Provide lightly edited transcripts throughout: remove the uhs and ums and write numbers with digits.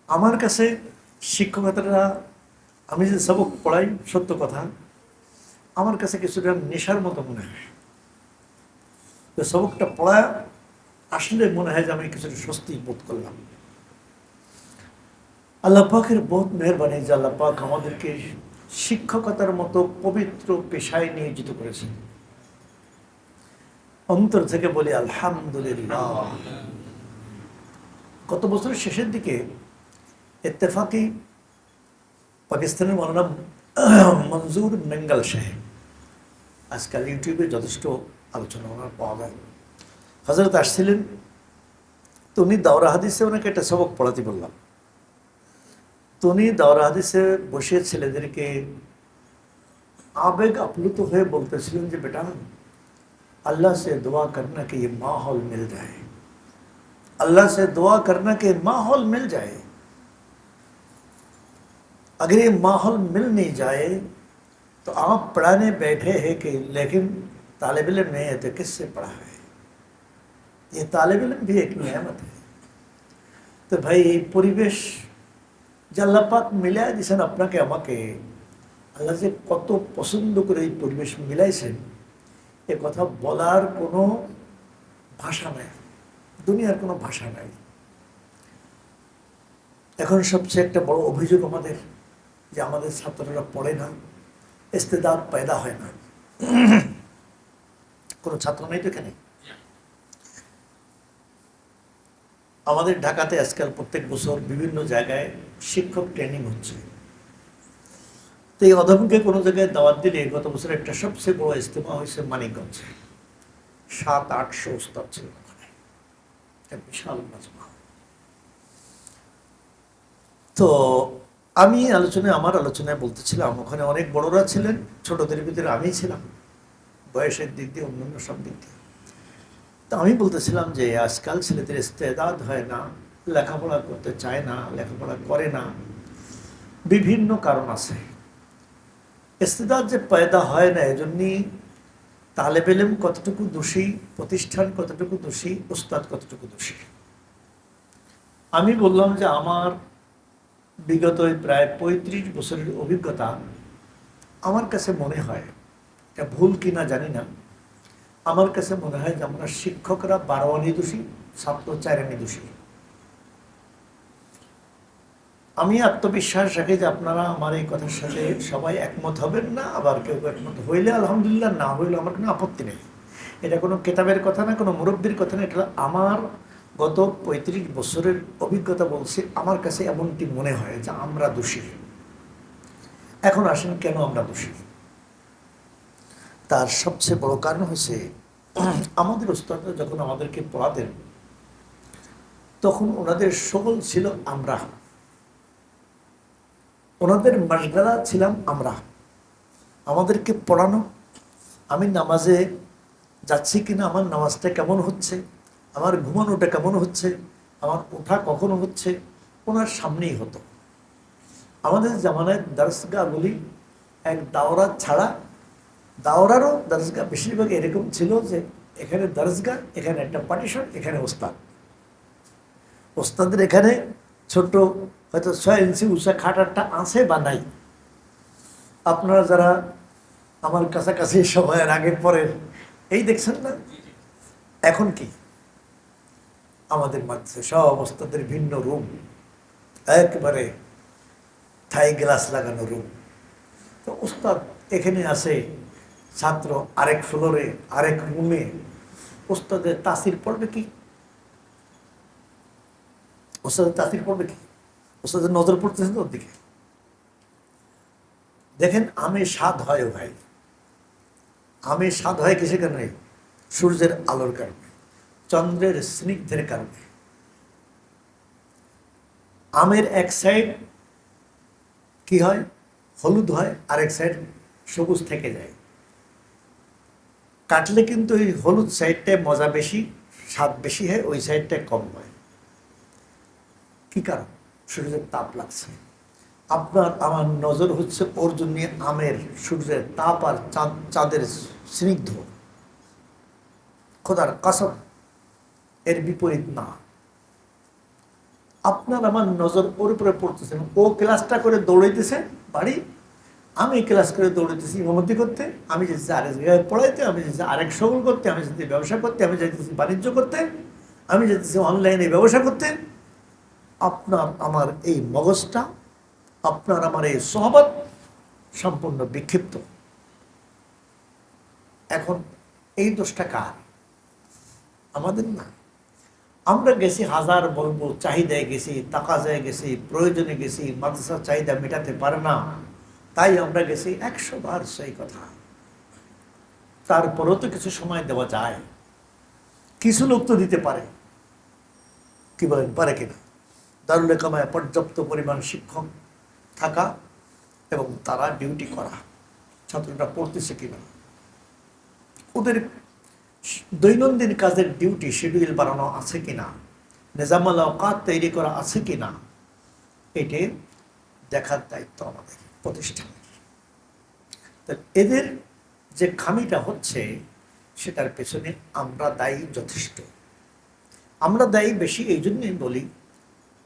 আমার কাছে শিক্ষকতাটা, আমি যে সবক পড়াই, সত্য কথা, আমার কাছে কিছুটা নেশার মতো মনে হয়। তো সবকটা পড়া আসলে মনে হয় যে আমি কিছুটা স্বস্তি বোধ করলাম। আল্লাহ পাকের বহুত মেহরবানি যে আল্লাহ পাক আমাদেরকে শিক্ষকতার মতো পবিত্র পেশায় নিয়োজিত করেছেন। অন্তর থেকে বলি আলহামদুলিল্লাহ। গত বছরের শেষের দিকে ইত্তেফাকি পাকিস্তানের মৌলানা মঞ্জুর মেঙ্গাল সাহেব, আজকাল ইউটিউবে যথেষ্ট আলোচনা ওনার পাওয়া যায়, হজরত আসছিলেন। তো উনি দাওরা হাদিসে ওনাকে একটা সবক পড়াতে বললাম। তো উনি দাওরা হাদিসে বসে ছেলেদেরকে আবেগ আপ্লুত হয়ে বলতেছিলেন যে বেটা, अल्लाह से दुआ करना कि ये माहौल मिल जाए, अल्लाह से दुआ करना कि माहौल मिल जाए। अगर ये माहौल मिल नहीं जाए तो आप पढ़ाने बैठे हैं कि लेकिन तालिब इल्म नहीं है तो किससे पढ़ा है? ये तालिब इल्म भी एक नेमत है। तो भाई পরিবেশ যে আল্লাহ পাক মিলাই দিয়েছেন আপনাকে আমাকে, আল্লাহ যে কত পছন্দ করে এই পরিবেশ মিলাইছেন, এ কথা বলার কোনো ভাষা নাই, দুনিয়ার কোনো ভাষা নাই। এখন সবচেয়ে একটা বড় অভিযোগ আমাদের, যে আমাদের ছাত্ররা পড়ে না, ইস্তেদাদ পয়দা হয় না। কোনো ছাত্র নেই তো এখানে। আমাদের ঢাকাতে আজকাল প্রত্যেক বছর বিভিন্ন জায়গায় শিক্ষক ট্রেনিং হচ্ছে। তো এই অধ্যাপককে কোনো জায়গায় দাওয়াত দিলে, গত বছর একটা সবচেয়ে বড় ইজতেমা হয়েছে মানিকগঞ্জে, 700-800 উস্তাদ ছিল ওখানে, একটা বিশাল মাজমা। তো আমি আমার আলোচনায় বলতেছিলাম, ওখানে অনেক বড়রা ছিলেন, ছোটদের ভিতরে আমি ছিলাম, বয়সের দিক দিয়ে অন্যান্য সব দিক দিয়ে। তো আমি বলতেছিলাম যে আজকাল ছেলেদের ইস্তেদাদ হয় না, লেখাপড়া করতে চায় না, লেখাপড়া করে না, বিভিন্ন কারণ আছে। ইস্তেদাদ যে পয়দা হয় না, এজন্যই তালেব ইলম কতটুকু দোষী, প্রতিষ্ঠান কতটুকু দোষী, উস্তাদ কতটুকু দোষী। আমি বললাম যে আমার বিগত প্রায় 35 বছরের অভিজ্ঞতা, আমার কাছে মনে হয়, এটা ভুল কিনা জানি না, আমার কাছে মনে হয় যে আমরা শিক্ষকরা 12 আনি দোষী, ছাত্র 4 আনি দোষী। আমি আত্মবিশ্বাস রাখি যে আপনারা আমার এই কথার সাথে সবাই একমত হবেন না, আবার কেউ একমত হইলে আলহামদুলিল্লাহ, না হইলে আমার কোনো আপত্তি নেই। এটা কোনো কেতাবের কথা না, কোনো মুরব্বীর কথা না, এটা আমার গত 35 বছরের অভিজ্ঞতা বলছে। আমার কাছে এমনটি মনে হয় যে আমরা দোষী। এখন আসেন, কেন আমরা দোষী? তার সবচেয়ে বড় কারণ হচ্ছে, আমাদের ওস্তাদরা যখন আমাদেরকে পড়াতেন, তখন ওনাদের সকল ছিল আমরা, ওনাদের মাসগালা ছিলাম আমরা। আমাদেরকে পড়ানো, আমি নামাজে যাচ্ছি কিনা, আমার নামাজটা কেমন হচ্ছে, আমার ঘুমানোটা কেমন হচ্ছে, আমার ওঠা কখন হচ্ছে, ওনার সামনেই হতো। আমাদের জামানায় দরসগাহগুলি এক দাওরা ছাড়া, দাওরারও দরসগাহ বেশিরভাগ এরকম ছিল যে এখানে দরসগাহ, এখানে একটা পার্টিশন, এখানে ওস্তাদ। ওস্তাদের এখানে ছোট হয়তো 6 ইঞ্চি উঁচা খাটারটা আছে বা নাই। আপনারা যারা আমার কাছাকাছি সময়ের আগের পরের এই দেখছেন না, এখন কি আমাদের মাঝে সব ওস্তাদের ভিন্ন রুম, একবারে থাই গ্লাস লাগানো রুম। তো ওস্তাদ এখানে আসে, ছাত্র আরেক ফ্লোরে, আরেক রুমে। ওস্তাদের তাসির পড়বে কি? ওস্তাদের তাসির পড়বে কি? ওস্তাদের নজর পড়তেছে তো ওর দিকে। দেখেন, আমের স্বাদ হয় ও ভাই, আমের স্বাদ হয় কিসের কারণে? সূর্যের আলোর কারণে, চন্দ্রের স্নিগ্ধের কারণে। আমের এক সাইড কি হয়? হলুদ হয়, আরেক সাইড সবুজ থেকে যায়। কাটলে কিন্তু ওই হলুদ সাইডটায় মজা বেশি, স্বাদ বেশি হয়, ওই সাইডটায় কম হয়। কি কারণ? সূর্যের তাপ লাগছে। আপনার আমার নজর হচ্ছে ওর জন্য আমের, সূর্যের তাপ আর চাঁদের স্নিগ্ধ। খোদার কসম, এর বিপরীত না। আপনার আমার নজর ওর উপরে পড়তেছে, ও ক্লাসটা করে দৌড়াইতেছে বাড়ি, আমি ক্লাস করে দৌড়াইতেছি ইমামতি করতে, আমি যেতেছি আরেক জায়গায় পড়াইতে, আমি যেতেছি আরেক সকল করতে, আমি যেতেছি ব্যবসা করতে, আমি যেতেছি বাণিজ্য করতে, আমি যেতেছি অনলাইনে ব্যবসা করতে। আপনার আমার এই মগজটা, আপনার আমার এই সহবত সম্পূর্ণ বিক্ষিপ্ত। এখন এই দোষটা কার? আমাদের না। আমরা গেছি হাজার বলবো চাহিদায় গেছি, তাকাজায় গেছি, প্রয়োজনে গেছি, মাদ্রাসার চাহিদা মেটাতে পারে না, তাই আমরা গেছি 100 বার সেই কথা। তারপরেও তো কিছু সময় দেওয়া যায়, কিছু লোক তো দিতে পারে, কি বলেন, পারে কিনা? দারুল ইকামায় পর্যাপ্ত পরিমাণ শিক্ষক থাকা এবং তারা ডিউটি করা, ছাত্ররা পড়তেছে কিনা, ওদের দৈনন্দিন কাজের ডিউটি শিডিউল বানানো আছে কিনা, নিজামুল আওকাত তৈরি করা আছে কিনা, এটি দেখার দায়িত্ব আমাদের প্রতিষ্ঠানের। এদের যে খামিটা হচ্ছে সেটার পেছনে আমরা দায়ী যথেষ্ট। আমরা দায়ী বেশি এই জন্যই বলি,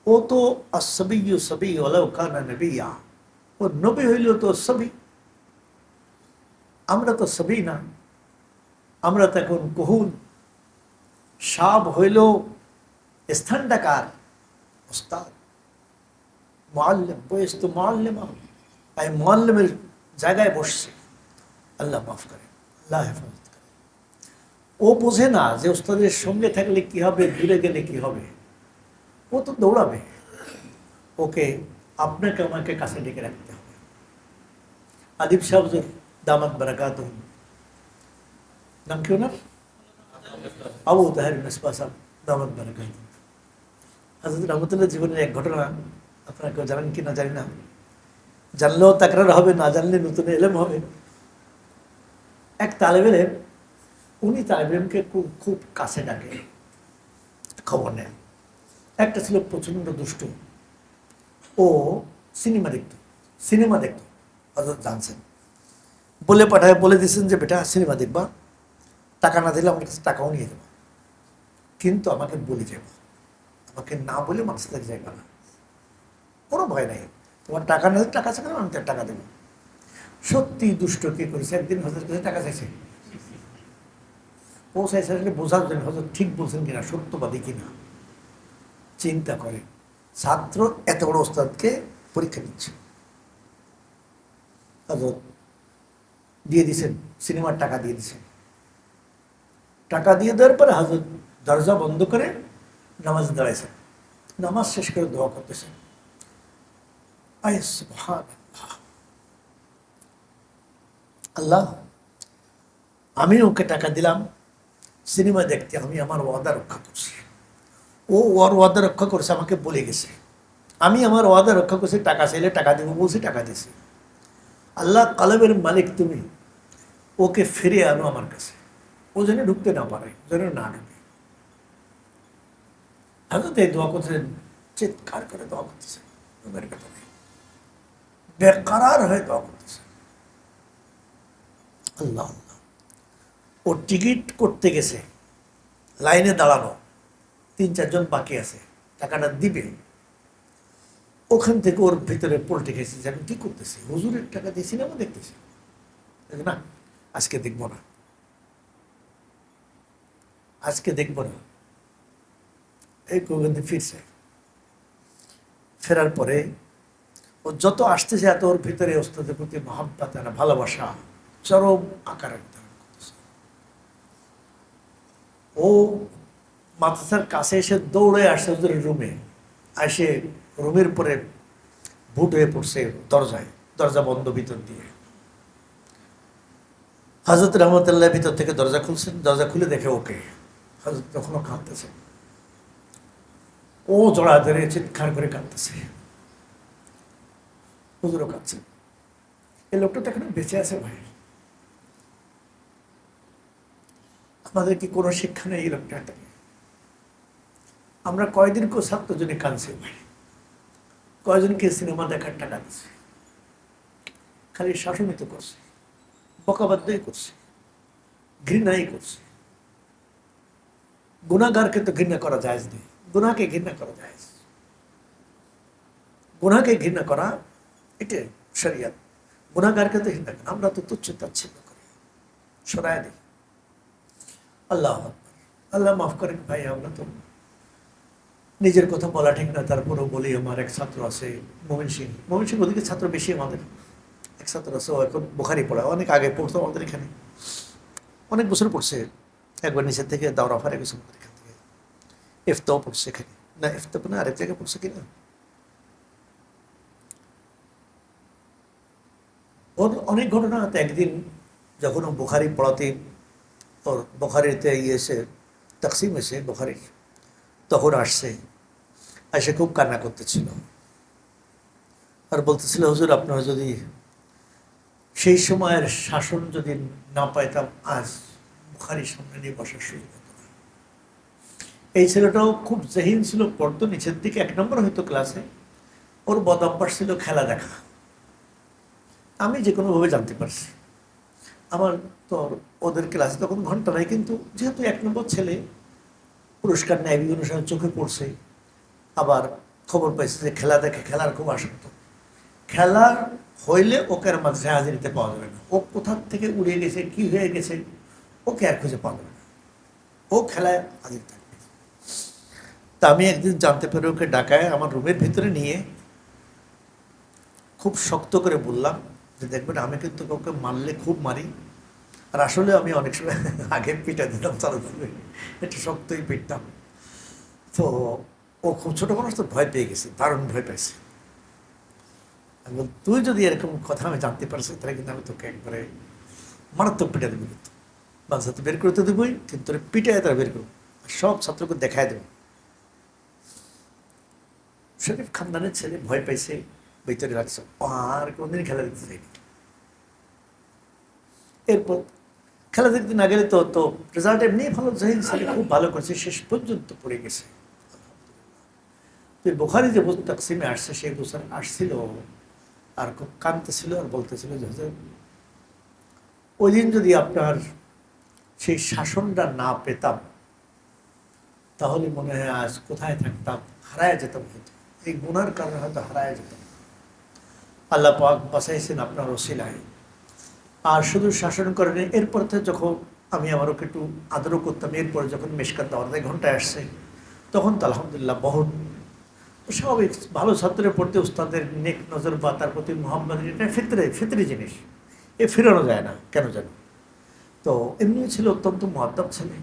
ও তো আসবি সবই ওলাও কানা নবিয়া, ও নবী হইল তো সবই, আমরা তো সবই না, আমরা তো এখন কহুন। সাব হইল স্থানটা কার? ওস্তাদ, মুআল্লিম, বয়স তো মুআল্লিমা, তাই মুআল্লিমের জায়গায় বসছে। আল্লাহ মাফ করে, আল্লাহ হেফাজত করে। ও বোঝে না যে ওস্তাদের সঙ্গে থাকলে কি হবে, দূরে গেলে কি হবে। ও তো দৌড়াবে, ওকে আপনাকে আমাকে কাছে ডেকে রাখতে হবে। আদিব সাহেব দামাত বারাকাতুহু, নাম কি ওনার? আবু তাহের মিসবাহ সাহেব দামাত বারাকাতুহু। হযরত রহমতুল্লাহ জীবনের এক ঘটনা আপনারা কেউ জানেন কি না জানি না, জানলেও তাকরার হবে, না জানলে নতুন এলেম হবে। এক তালেব ইলম, উনি তালেব ইলমকে খুব কাছে ডাকে, খবর নেন। একটা ছিল প্রচন্ড দুষ্ট, ও সিনেমা দেখতো হযরত জানছেন, বলে পাঠায়, বলে দিয়েছেন যে বেটা সিনেমা দেখবা, টাকা না দিলে আমার কাছে টাকাও নিয়ে যাবো, কিন্তু আমাকে বলে যাবো, আমাকে না বলে মানুষ থেকে যাইবা না, কোনো ভয় নাই, তোমার টাকা না দিলে টাকা চাইলে আমি তার টাকা দেবো। সত্যি দুষ্ট কি করেছে, একদিন হজরত কাছে টাকা চাইছে, ও চাইছে বোঝার জন্য হজরত ঠিক বলছেন কিনা, সত্যবাদী কিনা চিন্তা করে। ছাত্র এত বড় ওস্তাদকে পরীক্ষা দিচ্ছে, হজরত দিয়ে দিছেন, সিনেমার টাকা দিয়ে দিছেন। টাকা দিয়ে দেওয়ার পরে হজরত দরজা বন্ধ করে নামাজ দাঁড়াইছেন, নামাজ শেষ করে দোয়া করতেছেন, আল্লাহ আমি ওকে টাকা দিলাম সিনেমা দেখতে, আমি আমার ওয়াদা রক্ষা করছি, ও ওর ওয়াদা রক্ষা করছে, আমাকে বলে গেছে, আমি আমার ওয়াদা রক্ষা করছি, টাকা চাইলে টাকা দেবো বলছি, টাকা দিছি। আল্লাহ কালামের মালিক তুমি, ওকে ফিরে আনো আমার কাছে, ও যেন ঢুকতে না পারে, যেন না ঢুকে। হয়তো এই দোয়া করতেছেন, চিৎকার করে দোয়া করতেছেন, বেকারার হয়ে দোয়া করতেছে। আল্লাহ আল্লাহ, ও টিকিট করতে গেছে, লাইনে দাঁড়ানো, 3-4 জন বাকি আছে, টাকাটা দিবে, ওখান থেকে ওর ভিতরে পল্টে গেছে যে আমি কি করতেছি, হুজুরের টাকা দিয়ে সিনেমা দেখতেছি, না আজকে দেখবো না, আজকে দেখবো না। এই কোগন্ধি ফিরছে, ফেরার পরে ও যত আসতেছে এত ওর ভিতরে ওস্তাদের প্রতি মহাব্বত, ভালোবাসা চরম আকারে ধারণ করতেছে। ও মাদ্রাসার কাছে এসে দৌড়ে আসছে হুজুরের রুমে, এসে রুমের পরে বুট হয়ে পড়ছে দরজায়, দরজা বন্ধ ভিতর দিয়ে। হযরত রহমতুল্লাহ ভিতর থেকে দরজা খুলছেন, দরজা খুলে দেখে ওকে, হযরত তখনও কাঁদতেছে, ও জড়া ধরে চিৎকার করে কাঁদতেছে, হুজুরও কাঁদছে। এই লোকটা তো এখানে বেঁচে আছে ভাই, আমাদের কি কোনো শিক্ষা নেই এই লোকটা? আমরা কয়দিন কেউ ছাত্র জন্য কাঁদছে ভাই, কয়জনকে সিনেমা দেখার টাকা দিচ্ছে, খালি শাসনিত করছে, বকাবাদ্যই করছে, ঘৃণাই করছে। গুনাহগারকে তো ঘৃণা করা যায় না, গুনাহকে ঘৃণা করা যায়। গুনাহকে ঘৃণা করা এটা শরিয়ত, গুনাহগারকে তো ঘৃণা করা, আমরা তো তুচ্ছ তাচ্ছিল্য করি, সরায় দিই। আল্লাহ আকবার। আল্লাহ মাফ করেন ভাই, আমরা তো নিজের কথা বলা ঠিক না, তারপরেও বলি। আমার এক ছাত্র আছে মোমিন সিং ওদিকে ছাত্র বেশি আমাদের। এক ছাত্র আছে, ও এখন বুখারি পড়ায়, অনেক আগে পড়তো আমাদের এখানে, অনেক বছর পড়ছে। একবার নিচের থেকে দাওরা ফারে গেছে আমাদের এখান থেকে, ইফতাও পড়ছে এখানে, না ইফতা না আরেক জায়গায় পড়ছে কিনা। ওর অনেক ঘটনা। তো একদিন যখন ও বুখারি পড়াতে, ওর বুখারিতে এসে তাকসিম এসে বুখারির, তখন আসছে, এসে খুব কান্না করতেছিল আর বলতেছিল, হুজুর আপনারা যদি সেই সময়ের শাসন যদি না পাইতাম, আজ বুখারির সামনে নিয়ে বসার সুযোগ হতো না। এই ছেলেটাও খুব জহিন ছিল, পড়তো নিচের দিকে, 1 নম্বর হয়তো ক্লাসে। ওর বদ অভ্যাস ছিল খেলা দেখা। আমি যে কোনোভাবে জানতে পারছি। আমার তো ওদের ক্লাসে তখন ঘন্টা নাই, কিন্তু যেহেতু 1 নম্বর ছেলে, পুরস্কার নেয় বিভিন্ন সময়, চোখে পড়ছে। আবার খবর পাইছে যে খেলা দেখে, খেলার খুব আসক্ত। খেলা হইলে ওকে আর মাদ্রাসায় হাজিরিতে পাওয়া যাবে না। ও কোথার থেকে উড়ে গেছে, কি হয়ে গেছে, ওকে আর খুঁজে পাওয়া যাবে না। ও খেলায় হাজির থাকবে। তা আমি একদিন জানতে পেরে ওকে ডাকায় আমার রুমের ভিতরে নিয়ে খুব শক্ত করে বললাম যে, দেখবেন আমি কিন্তু কাউকে মারলে খুব মারি, আর আসলে আমি অনেক সময় আগে পিটা দিতাম, চালু একটু শক্তই পিটতাম। তো ও খুব ছোটো মানুষ, তো ভয় পেয়ে গেছে, দারুণ ভয় পাইছে। আমি বল, তুই যদি এরকম কথা আমি জানতে পারছি, তাহলে কিন্তু আমি তোকে একবারে মারাত্মক পিটা দেবো, কিন্তু বাচ্চাতে বের করতে দেবই, কিন্তু তোর পিটায় তারা বের করবো, সব ছাত্রকে দেখায় দেবো। শরীফ খানদানের ছেলে ভয় পাইছে, ভিতরে রাখছে, আর কোনদিন খেলা দেখতে যায়নি। এরপর খেলা দেখতে না গেলে তো রেজাল্ট এমনি ভালো, জাহিদ ছেলে খুব ভালো করেছে, শেষ পর্যন্ত পড়ে গেছে। তুই বুখারি যে তাকসিমে আসছে, সেই বছর আসছিল আর খুব কাঁদতেছিল আর বলতেছিল যে, ওই দিন যদি আপনার সেই শাসনটা না পেতাম, তাহলে মনে হয় আজ কোথায় থাকতাম, হারায় যেতাম, হয়তো এই গুনার কারণে হয়তো হারায় যেতাম। আল্লাহ পাক বাঁচাইছেন আপনার ওসিলায়। আর শুধু শাসন করেনি, এরপর থেকে যখন আমি আমার ওকে একটু আদরও করতাম, এরপরে যখন মেশকাত দাওয়ার ঘন্টায় আসছে, তখন তো আলহামদুলিল্লাহ বহুত স্বাভাবিক, ভালো ছাত্রের প্রতি উস্তাদের নেক নজর বা তার প্রতি মোহাম্মদ, এটা ফিতরি জিনিস, এ ফেরানো যায় না কেন জানো। তো এমনিও ছিল অত্যন্ত মুআদ্দাব ছেলে।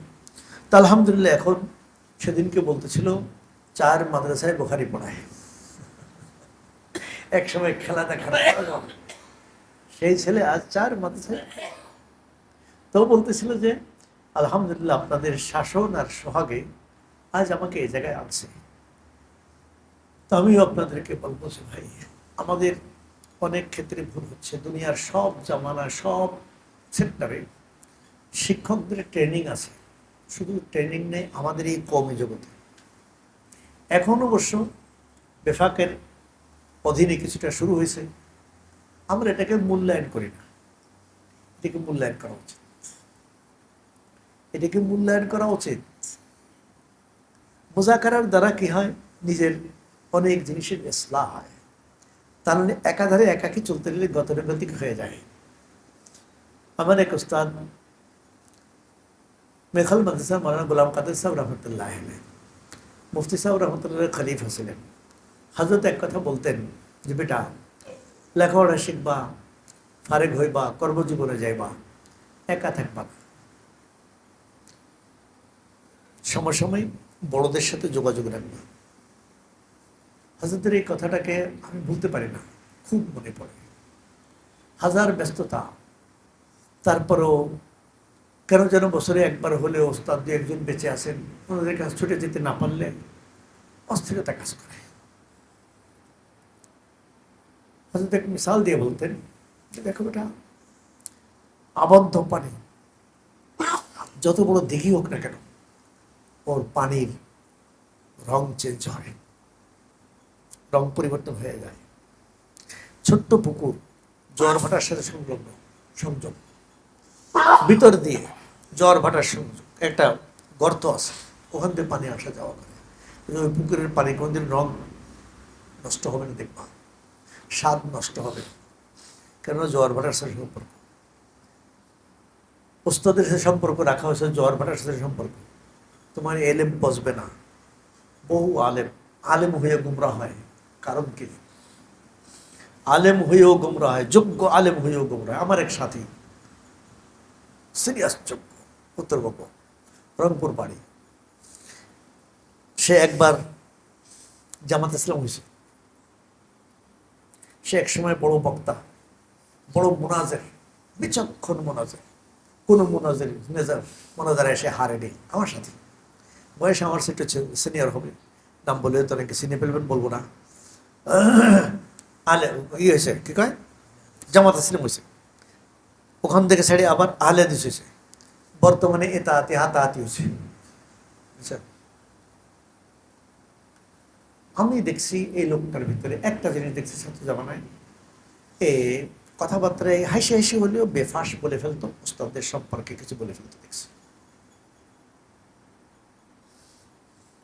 তা আলহামদুলিল্লাহ এখন সেদিনকে বলতেছিল 4 মাদ্রাসায় বুখারি পড়ায়, একসময় খেলা দেখা সেই ছেলে আজ 4 মাদ্রাসায়। তো বলতেছিল যে আলহামদুলিল্লাহ আপনাদের শাসন আর সোহাগে আজ আমাকে এই জায়গায় আনছে। তো আমিও আপনাদেরকে বলবো যে ভাই, আমাদের অনেক ক্ষেত্রে ভুল হচ্ছে। দুনিয়ার সব জামানা, সব সেক্টরে শিক্ষকদের ট্রেনিং আছে, শুধু ট্রেনিং নেই আমাদের এই কওমি জগতে। এখন অবশ্য বেফাকের অধীনে কিছুটা শুরু হয়েছে, আমরা এটাকে মূল্যায়ন করি না। এটাকে মূল্যায়ন করা উচিত, এটাকে মূল্যায়ন করা উচিত। মুজাকারার দ্বারা কি হয়, নিজের অনেক জিনিসের ইসলাহ হয়। তার মানে একাধারে একাকি চলতে গেলে গতানুগতিক হয়ে যায়। আমার এক উস্তাদ মেখাল মাদ্রাসা মৌলানা গোলাম কাদের সাহেব রহমতুল্লাহ, মুফতি সাহেব রহমতুল্লাহ খলিফা ছিলেন। হযরত এক কথা বলতেন যে, বেটা লেখাপড়া শিখবা, ফারেক হইবা, কর্মজীবনে যাইবা, একা থাকবা না, সময় বড়দের সাথে যোগাযোগ রাখবা। হযরতের এই কথাটাকে আমি ভুলতে পারি না, খুব মনে পড়ে। হাজার ব্যস্ততা, তারপরও কেন যেন বছরে একবার হলেও ওস্তাদ 2-1 বেঁচে আছেন, ওনাদের কাছে ছুটে যেতে না পারলে অস্থিরতা কাজ করে। হযরত এক মিসাল দিয়ে বলতেন যে, দেখো বেটা, আবদ্ধ পানি যত বড় দিঘি হোক না কেন, ওর পানির রং চেঞ্জ হয়, রং পরিবর্তন হয়ে যায়। ছোট্ট পুকুর জোয়ার ভাটার সাথে সংযোগ, ভিতর দিয়ে জোয়ার ভাটার সংযোগ, একটা গর্ত আছে, ওখান থেকে পানি আসা যাওয়া করে। ওই পুকুরের পানি কোনদিন রং নষ্ট হবে না, দেখবা স্বাদ নষ্ট হবে। কেন? জোয়ার ভাটার সাথে সম্পর্ক, ওস্তাদের সাথে সম্পর্ক রাখা হয়েছে, জোয়ার ভাটার সাথে সম্পর্ক। তোমার এলেম বসবে না। বহু আলেম আলেম হয়ে গুমরা হয়। কারণ কি? আলেম হয়েও গুমরা হয়, যোগ্য আলেম হয়েও গুমরা হয়। আমার এক সাথী, সিরিয়াস যোগ্য, উত্তরবঙ্গ, রংপুর বাড়ি। সে একবার জামাত ইসলাম হয়েছে। সে এক সময় বড় বক্তা, বড় মোনাজের, বিচক্ষণ মোনাজের। কোনো মোনাজারে এসে হারেনি। আমার সাথে বয়স আমার একটু সিনিয়র হবে, নাম বলে তো অনেকে চিনে ফেলবেন, বলবো না। আলে হয়েছে, কি কয়, জামাত ইসলাম হয়েছে। ওখান থেকে ছেড়ে আবার আহলে হাদিস হয়েছে। বর্তমানে এতাহাতি হাতাহাতি হয়েছে। আচ্ছা, আমি দেখছি এই লোকটার ভিতরে একটা জিনিস দেখছি, ছাত্র জামানায় এ কথাবার্তায় হাসি হাসি হলেও বেফাস বলে ফেলতো, উস্তাদদের সম্পর্কে কিছু বলে ফেলতো দেখছি।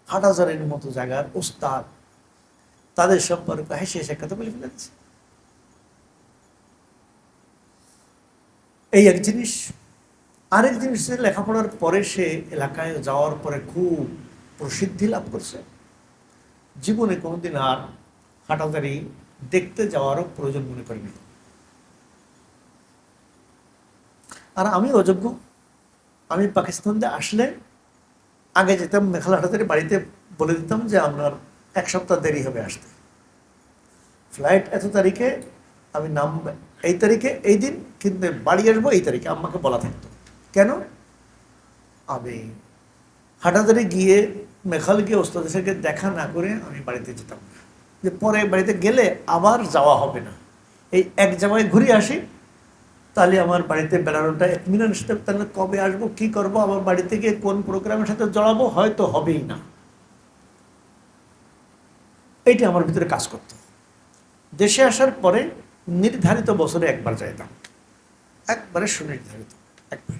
হাটহাজারের মতো জায়গার উস্তাদ, তাদের সম্পর্কে হাসি হাসি কথা বলে ফেলেছে। এই এক জিনিস। আরেক জিনিস, লেখাপড়ার পরে সে এলাকায় যাওয়ার পরে খুব প্রসিদ্ধি লাভ করছে। জীবনে কোনোদিন আর হাটহাজারি দেখতে যাওয়ারও প্রয়োজন মনে করিনি। আর আমি অযোগ্য। আমি পাকিস্তান দিয়ে আসলে আগে যেতাম মেঘালয় হাটহাজারি বাড়িতে, বলে দিতাম যে আপনার এক সপ্তাহ দেরি হবে আসতে, ফ্লাইট এত তারিখে, আমি নাম এই তারিখে, এই দিন, কিন্তু বাড়ি আসবো এই তারিখে, আম্মাকে বলা থাকতো। কেন? আমি হাটাজারি গিয়ে মেঘাল গিয়ে ওস্তাদের দেখা না করে আমি বাড়িতে যেতাম না, যে পরে বাড়িতে গেলে আবার যাওয়া হবে না, এই এক জায়গায় ঘুরে আসি, তাহলে আমার বাড়িতে বেড়ানোটা এতমিনার সাথে, তাহলে কবে আসবো, কি করব, আমার বাড়িতে গিয়ে কোন প্রোগ্রামের সাথে জড়াবো, হয়তো হবেই না। এইটা আমার ভিতরে কাজ করতো। দেশে আসার পরে নির্ধারিত বছরে একবার যাইতাম, একবারে সুনির্ধারিত একবার।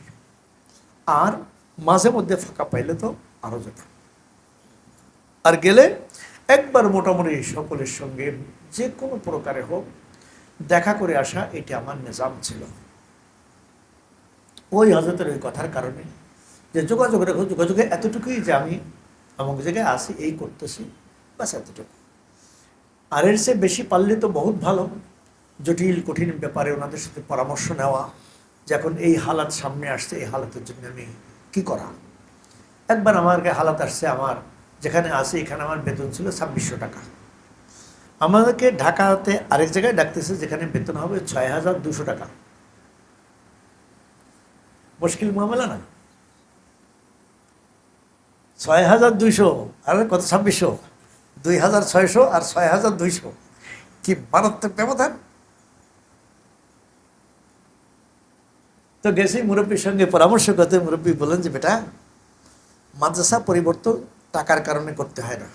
আর মাঝে মধ্যে ফাঁকা পাইলে তো আরও যেতাম। আর গেলে একবার মোটামুটি সকলের সঙ্গে যে কোনো প্রকারে হোক দেখা করে আসা, এটা আমার নিজাম ছিল। ওই হজরতের ওই কথার কারণে যে যোগাযোগ রেখো, যোগাযোগে এতটুকুই যে আমি আমাকে জায়গায় আসি, এই করতেছি, বাস এতটুকু। আর এর চেয়ে বেশি পারলে তো বহুত ভালো। জটিল কঠিন ব্যাপারে ওনাদের সাথে পরামর্শ নেওয়া, যখন এই হালাত সামনে আসছে, এই হালাতের জন্য আমি কি করা। একবার আমার হালাত আসছে, আমার যেখানে আসে এখানে আমার বেতন ছিল 2600 টাকা। আমাদেরকে ঢাকাতে আরেক জায়গায় ডাকতেছে, যেখানে বেতন হবে 6200 টাকা। মুশকিল মামলা না? 6200 আর কত, 2600, 2600 আর 6200, কি মারাত্মক ব্যবধান। তো গেছি মুরব্বীর সঙ্গে পরামর্শ করতে। মুরব্বী বলেন যে বেটা, মাদ্রাসা পরিবর্তন টাকার কারণে করতে হয় না।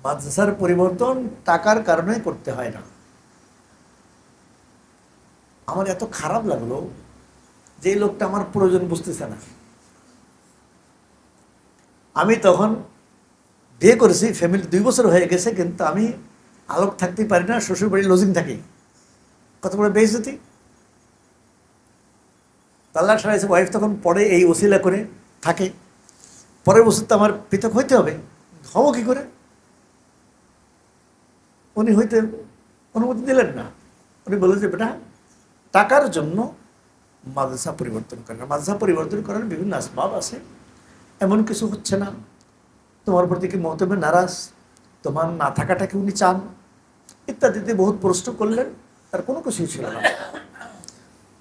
মাদ্রাসার পরিবর্তন টাকার কারণে করতে হয় না। আমার এত খারাপ লাগলো যে এই লোকটা আমার প্রয়োজন বুঝতেছে না। আমি তখন বিয়ে করেছি, ফ্যামিলি 2 বছর হয়ে গেছে, কিন্তু আমি আলোক থাকতেই পারি না, শ্বশুর বাড়ি লজিং থাকি। কত বড় বেইজ্জতি। তাল্লা সারাইছে, ওয়াইফ তখন পরে এই ওসিলা করে থাকে, পরের বছর তো আমার পৃথক হইতে হবে, হবো কি করে? উনি হইতে অনুমতি দিলেন না। উনি বললেন যে বেটা, টাকার জন্য মাদ্রাসা পরিবর্তন করে না। মাদ্রাসা পরিবর্তন করার বিভিন্ন আসবাব আছে, এমন কিছু হচ্ছে না, তোমার প্রতি কি মহতবে নারাজ, তোমার না থাকাটাকে উনি চান, ইত্যাদিতে বহুত প্রশ্ন করলেন। তার কোনো কিছুই ছিল না,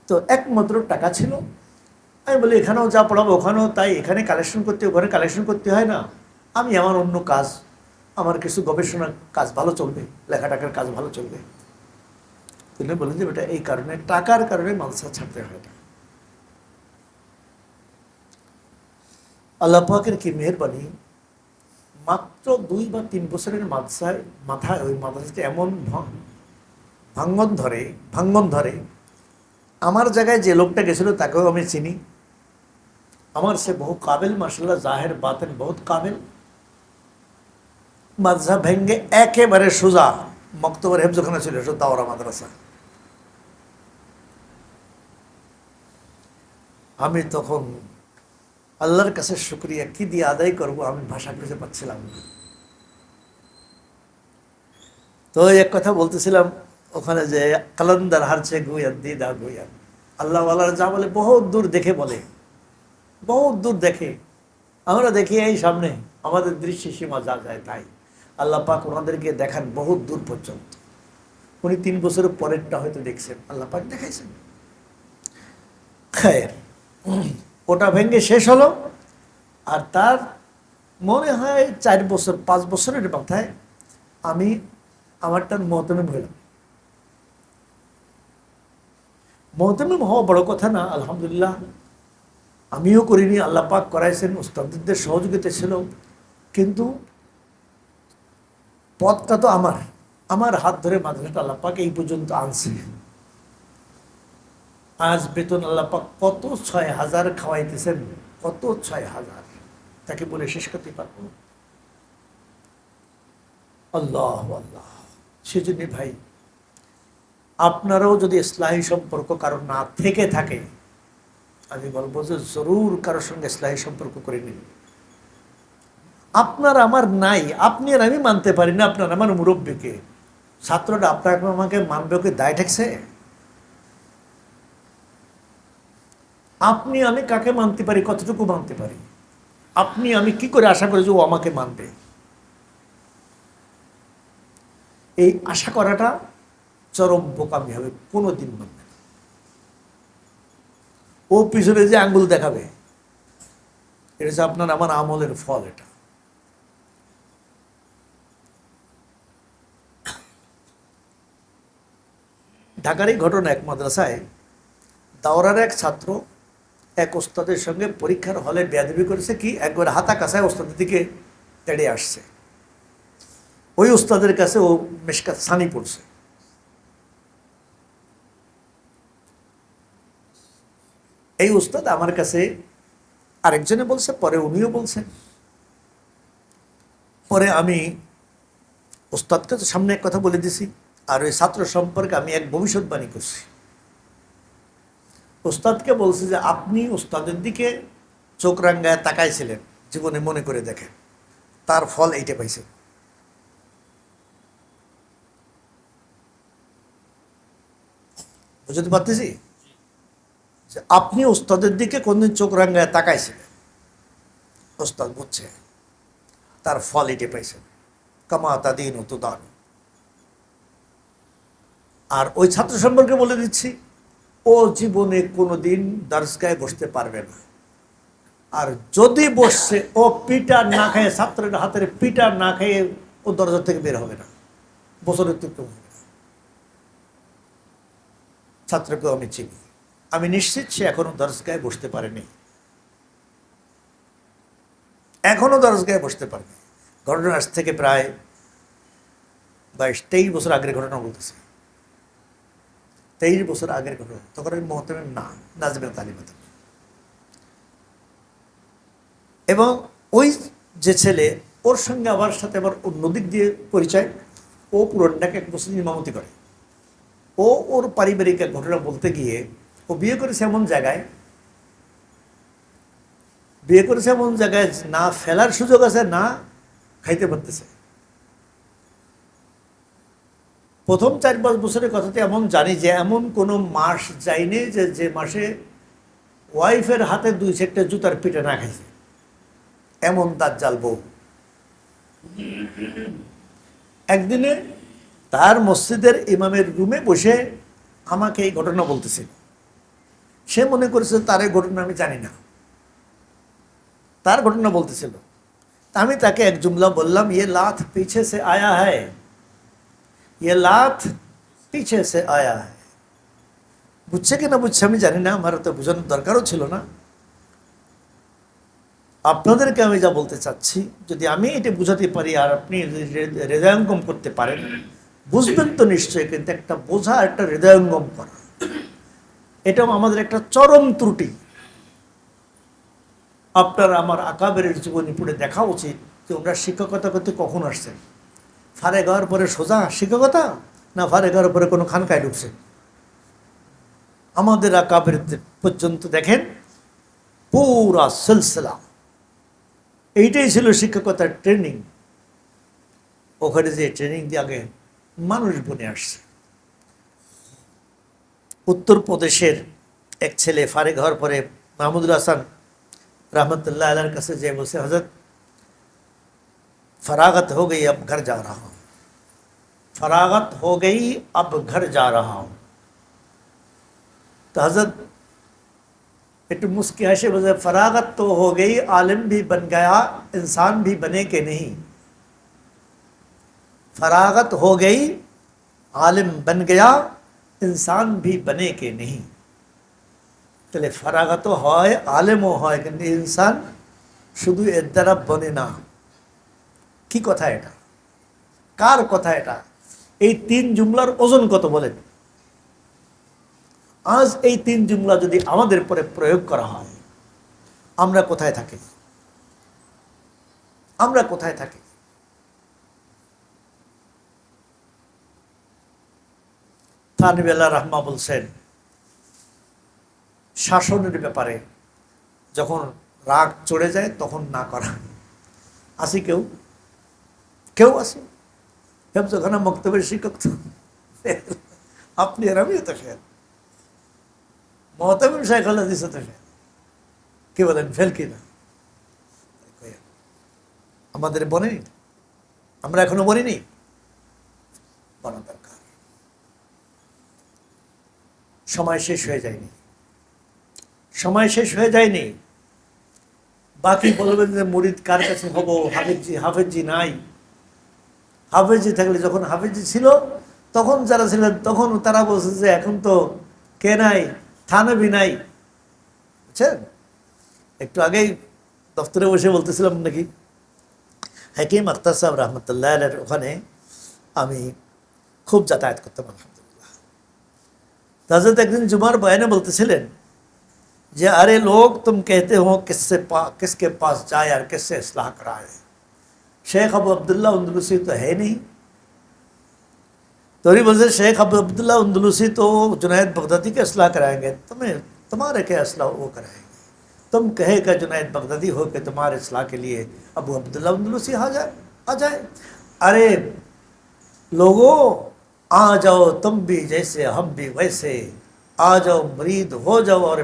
তো একমাত্র টাকা ছিল। আমি বলি এখানেও যা পড়াবো ওখানেও তাই, এখানে কালেকশন করতে ওখানে কালেকশন করতে হয় না, আমি আমার অন্য কাজ, আমার কিছু গবেষণার কাজ ভালো চলবে, লেখাটাকার কাজ ভালো চলবে। তিনি বলেন যে বেটা, এই কারণে টাকার কারণে মাদ্রাসা ছাড়তে হয় না। আল্লাহ পাকের কি মেহেরবানি, মাত্র 2 বা 3 বছরের মাথায় ওই মাদ্রাসাতে এমন ভাঙ্গন ধরে। আমার জায়গায় যে লোকটা গেছিল তাকেও আমি চিনি। আমার সে বহু কাবিল, মাশাআল্লাহ, জাহের বাতেন বহুত কাবিল। মাদ্রাসা ভেঙ্গে একেবারে সোজা মক্তবের হেফজখানা ছিল, দাওরা মাদ্রাসা। আমি তখন আল্লাহর কাছে শুকরিয়া কি দিয়ে আদায় করব, আমি ভাষা খুঁজে পাচ্ছিলাম না। তো এক কথা বলতেছিলাম ওখানে যে কালান্দার হারছে গুয়ান দিদা গুয়ান, আল্লাহ যা বলে বহুত দূর দেখে বলে, বহুত দূর দেখে। আমরা দেখি এই সামনে, আমাদের দৃষ্টি সীমা যা যায় তাই। আল্লাহ পাক ওনাদেরকে দেখান বহুত দূর পর্যন্ত। উনি 3 বছরের পরেরটা হয়তো দেখছেন, আল্লাহ পাক দেখাইছেন। খায়ের ওটা ভেঙে শেষ হলো। আর তার মনে হয় 4 বছর 5 বছরের মাথায় আমি আমারটার মহতমিম হইলাম। মহতমিম হওয়া বড় কথা না, আলহামদুলিল্লাহ। আমিও করিনি, আল্লাহ পাক করাইছেন, উস্তাদদের সহযোগিতা ছিল। কিন্তু পথটা তো আমার হাত ধরে মাদ্রাসাটা আল্লাহ পাক এই পর্যন্ত আনছে। আজ বেতন আল্লাহ পাক কত 6,000 খাওয়াইতেছেন, কত 6,000, তাকে বলে শেষ করতে পারবো। আল্লাহ আল্লাহ। সেজন্য ভাই, আপনারাও যদি ইসলাহী সম্পর্ক কারো না থেকে থাকে, আমি বলবো যে জরুর কারোর সঙ্গে ইসলাহী সম্পর্ক করে নিন। আপনার আমার নাই, আপনি আর আমি মানতে পারি না আপনার আমার মুরব্বীকে, ছাত্রটা আপনার আমাকে মানবে, ওকে দায় ঠেকছে? আপনি আমি কাকে মানতে পারি, কতটুকু মানতে পারি? আপনি আমি কি করে আশা করি যে ও আমাকে মানবে? এই আশা করাটা চরম বোকামি হবে, কোনোদিন মানবে না। ও পিছনে যে আঙ্গুল দেখাবে, এটা হচ্ছে আপনার আমার আমলের ফল। এটা ঢাকারই ঘটনা। এক মাদ্রাসায় দাওরার এক ছাত্র এক ওস্তাদের সঙ্গে পরীক্ষার হলে বেয়াদবি করেছে, কি একবার হাতা কাছায় ওস্তাদের দিকে তেড়ে আসছে। ওই ওস্তাদের কাছে ও মেশকাত সানি পড়ছে। এই ওস্তাদ আমার কাছে আরেকজনে বলছে, পরে উনিও বলছেন। পরে আমি ওস্তাদকে তো সামনে এক কথা বলে দিছি, আর ওই ছাত্র সম্পর্কে আমি এক ভবিষ্যৎবাণী করছি। ওস্তাদকে বলছে যে আপনি ওস্তাদের দিকে চোখ রাঙ্গায় তাকাইছিলেন, জীবনে মনে করে দেখেন, তার ফল এইটা পাইছেন। বুঝতে পারতেছি যে আপনি ওস্তাদের দিকে কোনদিন চোখ রাঙ্গায় তাকাইছিলেন, ওস্তাদ বুঝছে, তার ফল এটে পাইছেন। কামা তাদিন ও তুদান। আর ওই ছাত্র সম্পর্কে বলে দিচ্ছি, ও জীবনে কোনোদিন দরজগায় বসতে পারবে না। আর যদি বসছে, ও পিটা না খেয়ে, ছাত্রের হাতের পিটা না খেয়ে ও দরজা থেকে বের হবে না, বছরের অতিক্রম হবে না। ছাত্রকেও আমি চিনি, আমি নিশ্চিত সে এখনো দরজগায় বসতে পারেনি, এখনো দরজগায় বসতে পারেনি। ঘটনা আজ থেকে প্রায় 22-23 বছর আগের ঘটনা বলতেছে। 23 বছর আগের ঘটনা। তখন আমি মহতমের না নাজমে তালিমাত। এবং ওই যে ছেলে, ওর সঙ্গে আমার সাথে আবার অন্য দিক দিয়ে পরিচয়। ও পুরনটাকে 1 বছর ইমামতি করে। ও ওর পারিবারিক এক ঘটনা বলতে গিয়ে, ও বিয়ে করেছে এমন জায়গায়, না ফেলার সুযোগ আছে, না খাইতে পারতেছে। প্রথম 4-5 বছরের কথাতে এমন জানি যে এমন কোনো মাস যায়নি যে মাসে ওয়াইফের হাতে 2-4টা জুতার পিঠে না খাইছে, এমন দাজ্জাল বউ। একদিনে তার মসজিদের ইমামের রুমে বসে আমাকে এই ঘটনা বলতেছিল। সে মনে করেছে তার এই ঘটনা আমি জানি না, তার ঘটনা বলতেছিল। আমি তাকে এক জুমলা বললাম, ইয়ে লাত পিছে সে আয়া হ্যায়, ইয়ে লাত পিছে সে আয়া হ্যায়। বুঝছে কি না বুঝছে আমি জানি না, আমার তো বোঝানোর দরকারও ছিল না। আপনাদেরকে আমি যা বলতে চাচ্ছি, যদি আমি এটা বুঝাতে পারি আর আপনি হৃদয়ঙ্গম করতে পারেন, বুঝবেন তো নিশ্চয়ই। কিন্তু একটা বোঝা, একটা হৃদয়ঙ্গম করা, এটাও আমাদের একটা চরম ত্রুটি। আপনার আমার আকাবের জীবনী পড়ে দেখা উচিত যে ওনারা শিক্ষকতা করতে কখন আসছেন। ফারেক হওয়ার পরে সোজা শিক্ষকতা, না ফারেক হওয়ার পরে কোনো খানকায় ঢুকছে? আমাদের আকাবের পর্যন্ত দেখেন পুরা সিলসিলা এইটাই ছিল শিক্ষকতার ট্রেনিং। ওখানে যে ট্রেনিং দিয়ে আগে মানুষ বনে আসছে। উত্তরপ্রদেশের এক ছেলে ফারেক হওয়ার পরে মাহমুদুল হাসান रहमतुल्लाह अलैह কাছে যে বলছে, হযরত फरागत हो गई अब घर जा रहा हूँ, फरागत हो गई अब घर जा रहा हूँ। तो हजरत एक मुस्की हंसे बोले, फरागत तो हो गई, आलिम भी बन गया, इंसान भी बने के नहीं। फरागत हो गई, आलिम बन गया, इंसान भी बने के नहीं। তাহলে ফারাগত হয়, আলেমও হয়, কিন্তু ইনসান শুধু এর দ্বারা বনে না। কি কথা এটা? কার কথা এটা? এই 3 জুমলার ওজন কত বলেন? আজ এই 3 জুমলা যদি আমাদের পরে প্রয়োগ করা হয়, আমরা কোথায় থাকি? আমরা কোথায় থাকি? থানভী আল্লাহ রাহমা বলছেন, শাসনের ব্যাপারে যখন রাগ চড়ে যায় তখন না করা। আসি কেউ কেউ আসে হেফজখানা মক্তবের শিক্ষক তো আপনি আর আমিও তো ফেল, মহতামিম শাইখ আল হাদিসও তো ফেল। কি বলেন, ফেল কি না? আমাদের বনেনি, আমরা এখনো বনিনি, বনা দরকার। সময় শেষ হয়ে যায়নি, সময় শেষ হয়ে যায়নি। বাকি বলবেন যে মুরিদ কার কাছে হব, হাফেজি, হাফেজি নাই। হাফেজি থাকলে, যখন হাফেজি ছিল তখন যারা ছিলেন তখন তারা বলছে যে এখন তো কে নাই, থানভী নাই। বুঝছেন? একটু আগেই দফতরে বসে বলতেছিলাম নাকি, হাকিম আখতার সাহেব রহমতুল্লাহ আলাইহির ওখানে আমি খুব যাতায়াত করতাম আলহামদুলিল্লাহ। হযরত একদিন জুমার বয়ানে বলতেছিলেন যে अरे लोग तुम कहते हो किसके पास जाए और किससे इस्लाह कराए। शेख अबू अब्दुल्ला अंदलुसी तो है नहीं। तो बोलते शेख अबू अब्दुल्ला अंदलुसी तो जुनैद बगदादी के इस्लाह कराएंगे, तुम्हें तुम्हारे क्या इस्लाह वो कराएंगे। तुम कहेगा जुनैद बगदादी हो कि तुम्हारे इस्लाह के लिए अबू अब्दुल्ला अंदलुसी आ जाए। अरे लोगों, आ जाओ तुम भी जैसे हम भी वैसे, आ जाओ मुरीद हो जाओ और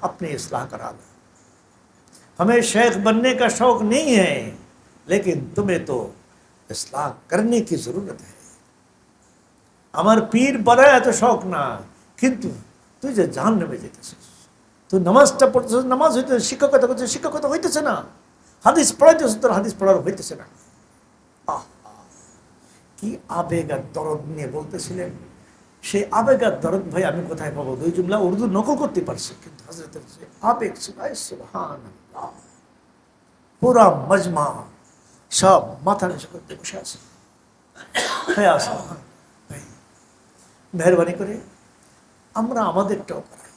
अपनी इस्लाह करा लो। हमें शेख बनने का शौक नहीं है, लेकिन तुम्हें तो इस्लाह करने की ज़रूरत है। আমার পীর বলার এত শখ না, কিন্তু তুই যে জাহান্নামে যেতেছিস, তুই নামাজটা পড়তেছিস, নামাজ হইতেছে, শিক্ষকতা করছিস, শিক্ষকতা হইতেছে না, হাদিস পড়াইতেছিস, তোর হাদিস পড়ার হইতেছে না। কি আবেগ আর দরদ নিয়ে বলতেছিলেন। সেই আবেগ আর দরদ ভাই আমি কোথায় পাবো? 2 জুমলা উর্দু নকল করতে পারছি, কিন্তু হযরতের যে আবেগ, সুবহানাল্লাহ, পুরা মজমা সব মাথা নিচু করতে বসে আছে। হ্যাঁ, ভাই মেহরবানি করে আমরা আমাদেরটাও করাই।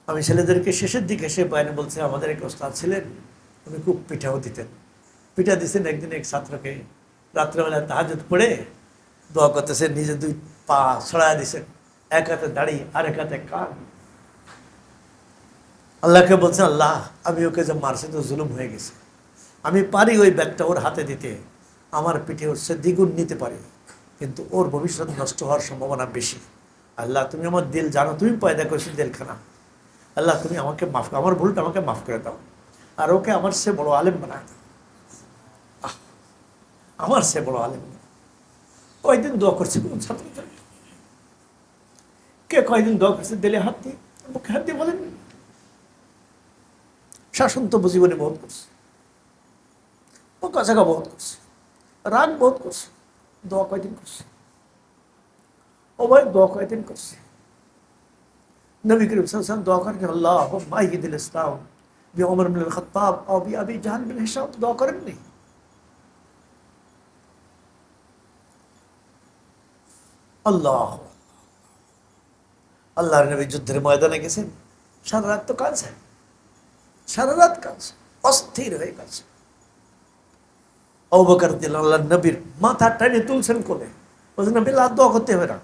আমি ছেলেদেরকে শেষের দিকে এসে বয়ানে বলছি, আমাদের এক ওস্তাদ ছিলেন, উনি খুব পিঠাও দিতেন। পিঠা দিচ্ছেন একদিন এক ছাত্রকে, রাত্রেবেলা তাহাজ্জুদ পড়ে দোয়া করতেছেন, নিজে 2 পা ছড়ায় দিছেন, এক হাতে দাড়ি আর এক হাতে কান। আল্লাহকে বলছেন, আল্লাহ আমি ওকে যে মারছি তো জুলুম হয়ে গেছে, আমি পারি ওই ব্যাগটা ওর হাতে দিতে, আমার পিঠে ওর সে দ্বিগুণ নিতে পারি, কিন্তু ওর ভবিষ্যৎ নষ্ট হওয়ার সম্ভাবনা বেশি। আল্লাহ তুমি আমার দিল জানো, তুমি পয়দা করেছো দিলখানা, আল্লাহ তুমি আমাকে মাফ, আমার ভুলটা আমাকে মাফ করে দাও, আর ওকে আমার সে বড় আলেম বানায় দাও, আমার সে বড় আলেম। কয়েকদিন দোয়া করছে কোন ছাত্র, কে কয়েকদিন দোয়া করছে, দিলে হাত দিয়ে, মুখে হাত দিয়ে বলেন, শাসন তো জীবনে বহুত করছে, বকাঝকা বহুত করছে, রাগ বহুত করছে, দোয়া কয়দিন করছে, ও ভাই দোয়া কয়দিন করছে। নবী করিম সাল্লাল্লাহু আলাইহি ওয়াসাল্লাম দোয়া করেন, আল্লাহুম্মা আইয়িদিল ইসলাম বিউমর ইবনুল খাত্তাব আও বিআবি জাহল বিন হিশাম, দোয়া করেননি? আল্লাহ আল্লাহর নবী যুদ্ধের ময়দানে গেছেন, সারা রাত তো কাঁদছেন, সারা রাত কাঁদছেন, অস্থির হয়ে কাঁদছেন। আবু বকর রাদিয়াল্লাহু আনহু নবীর মাথা টানে তুলছেন কোলে, বলছেন নবী আর দোয়া করতে হবে না,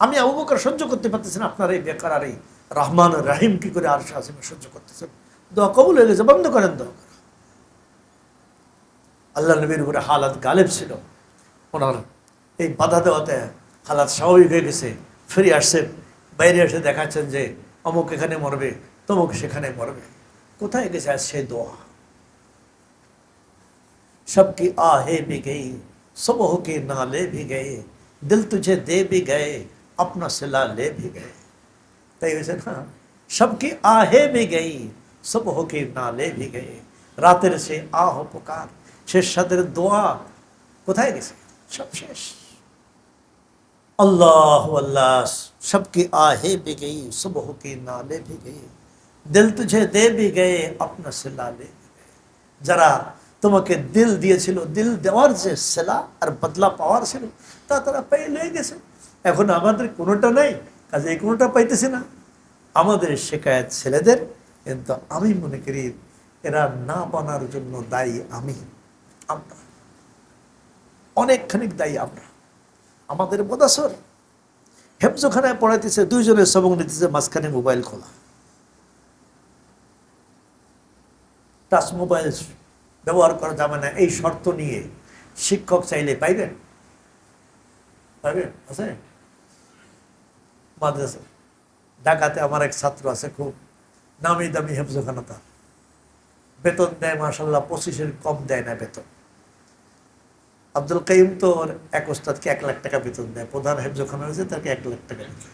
আমি আবু বকর সহ্য করতে পারতেছি না, আপনার এই বেকার আর এই রহমান রাহিম কি করে আরশ আজিমে সহ্য করতেছেন, দোয়া কবুল হয়ে গেছে, বন্ধ করেন দোয়া করা। আল্লাহ নবীর উপরে হালাত গালেব ছিল, ওনার এই বাধা দেওয়াতে হালাত স্বাভাবিক হয়ে গেছে, ফিরে আসছেন, বাইরে এসে দেখাচ্ছেন যে অমুক এখানে মরবে, তমুক সেখানে মরবে। কোথায় গেছে আজ সেই দোয়া? सबकी आहें भी गई, सुबह के नाले भी गए, दिल तुझे दे भी गए, अपना सिला ले भी गए। তাই হয়েছে না, सबकी आहें भी गई, सुबह के नाले भी गए, রাতের সে আহ পুকার, শেষ সাদের দোয়া কোথায় গেছে? সব শেষ। अल्लाह अल्लाह, सबकी आहें भी गई, सुबह के नाले भी गए, दिल तुझे दे भी गए, अपना सिला ले भी गए। যারা তোমাকে দিল দিয়েছিল, দিল দেওয়ার যে সেলা আর বদলা পাওয়ার ছিল তা তারা পেয়ে লয়ে গেছে। এখন আমাদের কোনোটা নাই, কাজে এই কোনোটা পাইতেছি না। আমাদের শেখায়ত ছেলেদের, কিন্তু আমি মনে করি এরা না বানার জন্য দায়ী আমরা অনেকখানি দায়ী আমরা। আমাদের বদাসর হেফজোখানায় পড়াইতেছে, দুইজনের সবক নিতেছে, মাঝখানে মোবাইল খোলা, টাচ মোবাইল ব্যবহার করা যাবে না, এই শর্ত নিয়ে শিক্ষক চাইলে পাইবেন? পাইবেন? আছে মাদ্রাসা ঢাকাতে আমার এক ছাত্র আছে, খুব নামি দামি হেফজোখানা, তার বেতন দেয় মাশাল্লাহ 25-এর কম দেয় না বেতন। আব্দুল কাইম তো এক ওস্তাদকে 1 লাখ টাকা বেতন দেয়, প্রধান হেফজোখানা রয়েছে, তাকে 1 লাখ টাকা দিচ্ছে।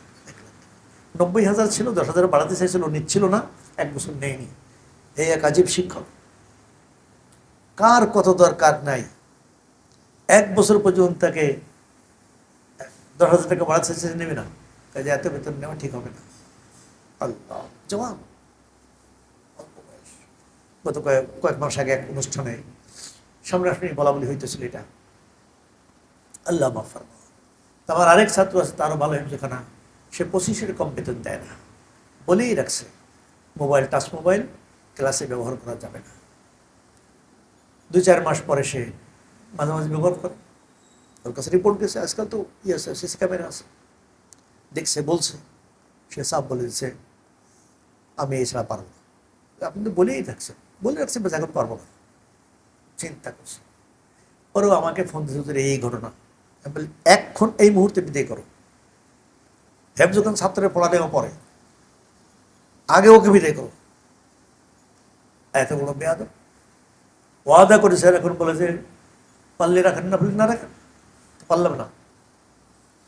90,000 ছিল, 10,000 বাড়াতে চাইছিল, নিচ্ছিল না, 1 বছর নেয়নি। এই এক আজীব শিক্ষক, কার কত দরকার নাই, 1 বছর পর্যন্ত তাকে 10,000 টাকা বাড়াতে চাইছে, নেবে না, কাজে এত বেতন নেওয়া ঠিক হবে না। আল্লাহ জবাব। গত কয়েক মাস আগে এক অনুষ্ঠানে সামনাসামনি বলা বলি হইতেছিল, এটা আল্লাহ মাফ ফরমা। আমার আরেক ছাত্র আছে, তারও ভালো হেফজোখানা, সে 25-এর কম বেতন দেয় না, বলেই রাখছে মোবাইল, টাচ মোবাইল ক্লাসে ব্যবহার করা যাবে না। 2-4 মাস পরে সে মাঝে মাঝে ব্যবহার করে, ওর কাছে রিপোর্ট গেছে, আজকাল তো আছে, সিসি ক্যামেরা আছে, দেখছে, বলছে, সে সাফ বলে দিচ্ছে আমি এছাড়া পারবো না। আপনি তো বলেই থাকছেন, বলে রাখছেন, বেশ এখন পারবো না, চিন্তা করছে। ওরও আমাকে ফোন দিচ্ছে, এই ঘটনা। আমি বলি এখন এই মুহূর্তে বিদায় করো, হেফজোখান ছাত্রের পড়ালেও পড়ে, আগে ওকে বিদায় করো। এত বড় বেয়াদব, ওয়াদা করেছে, এখন বলে যে পারলে রাখেন, না বলে না রাখেন, পারলাম না।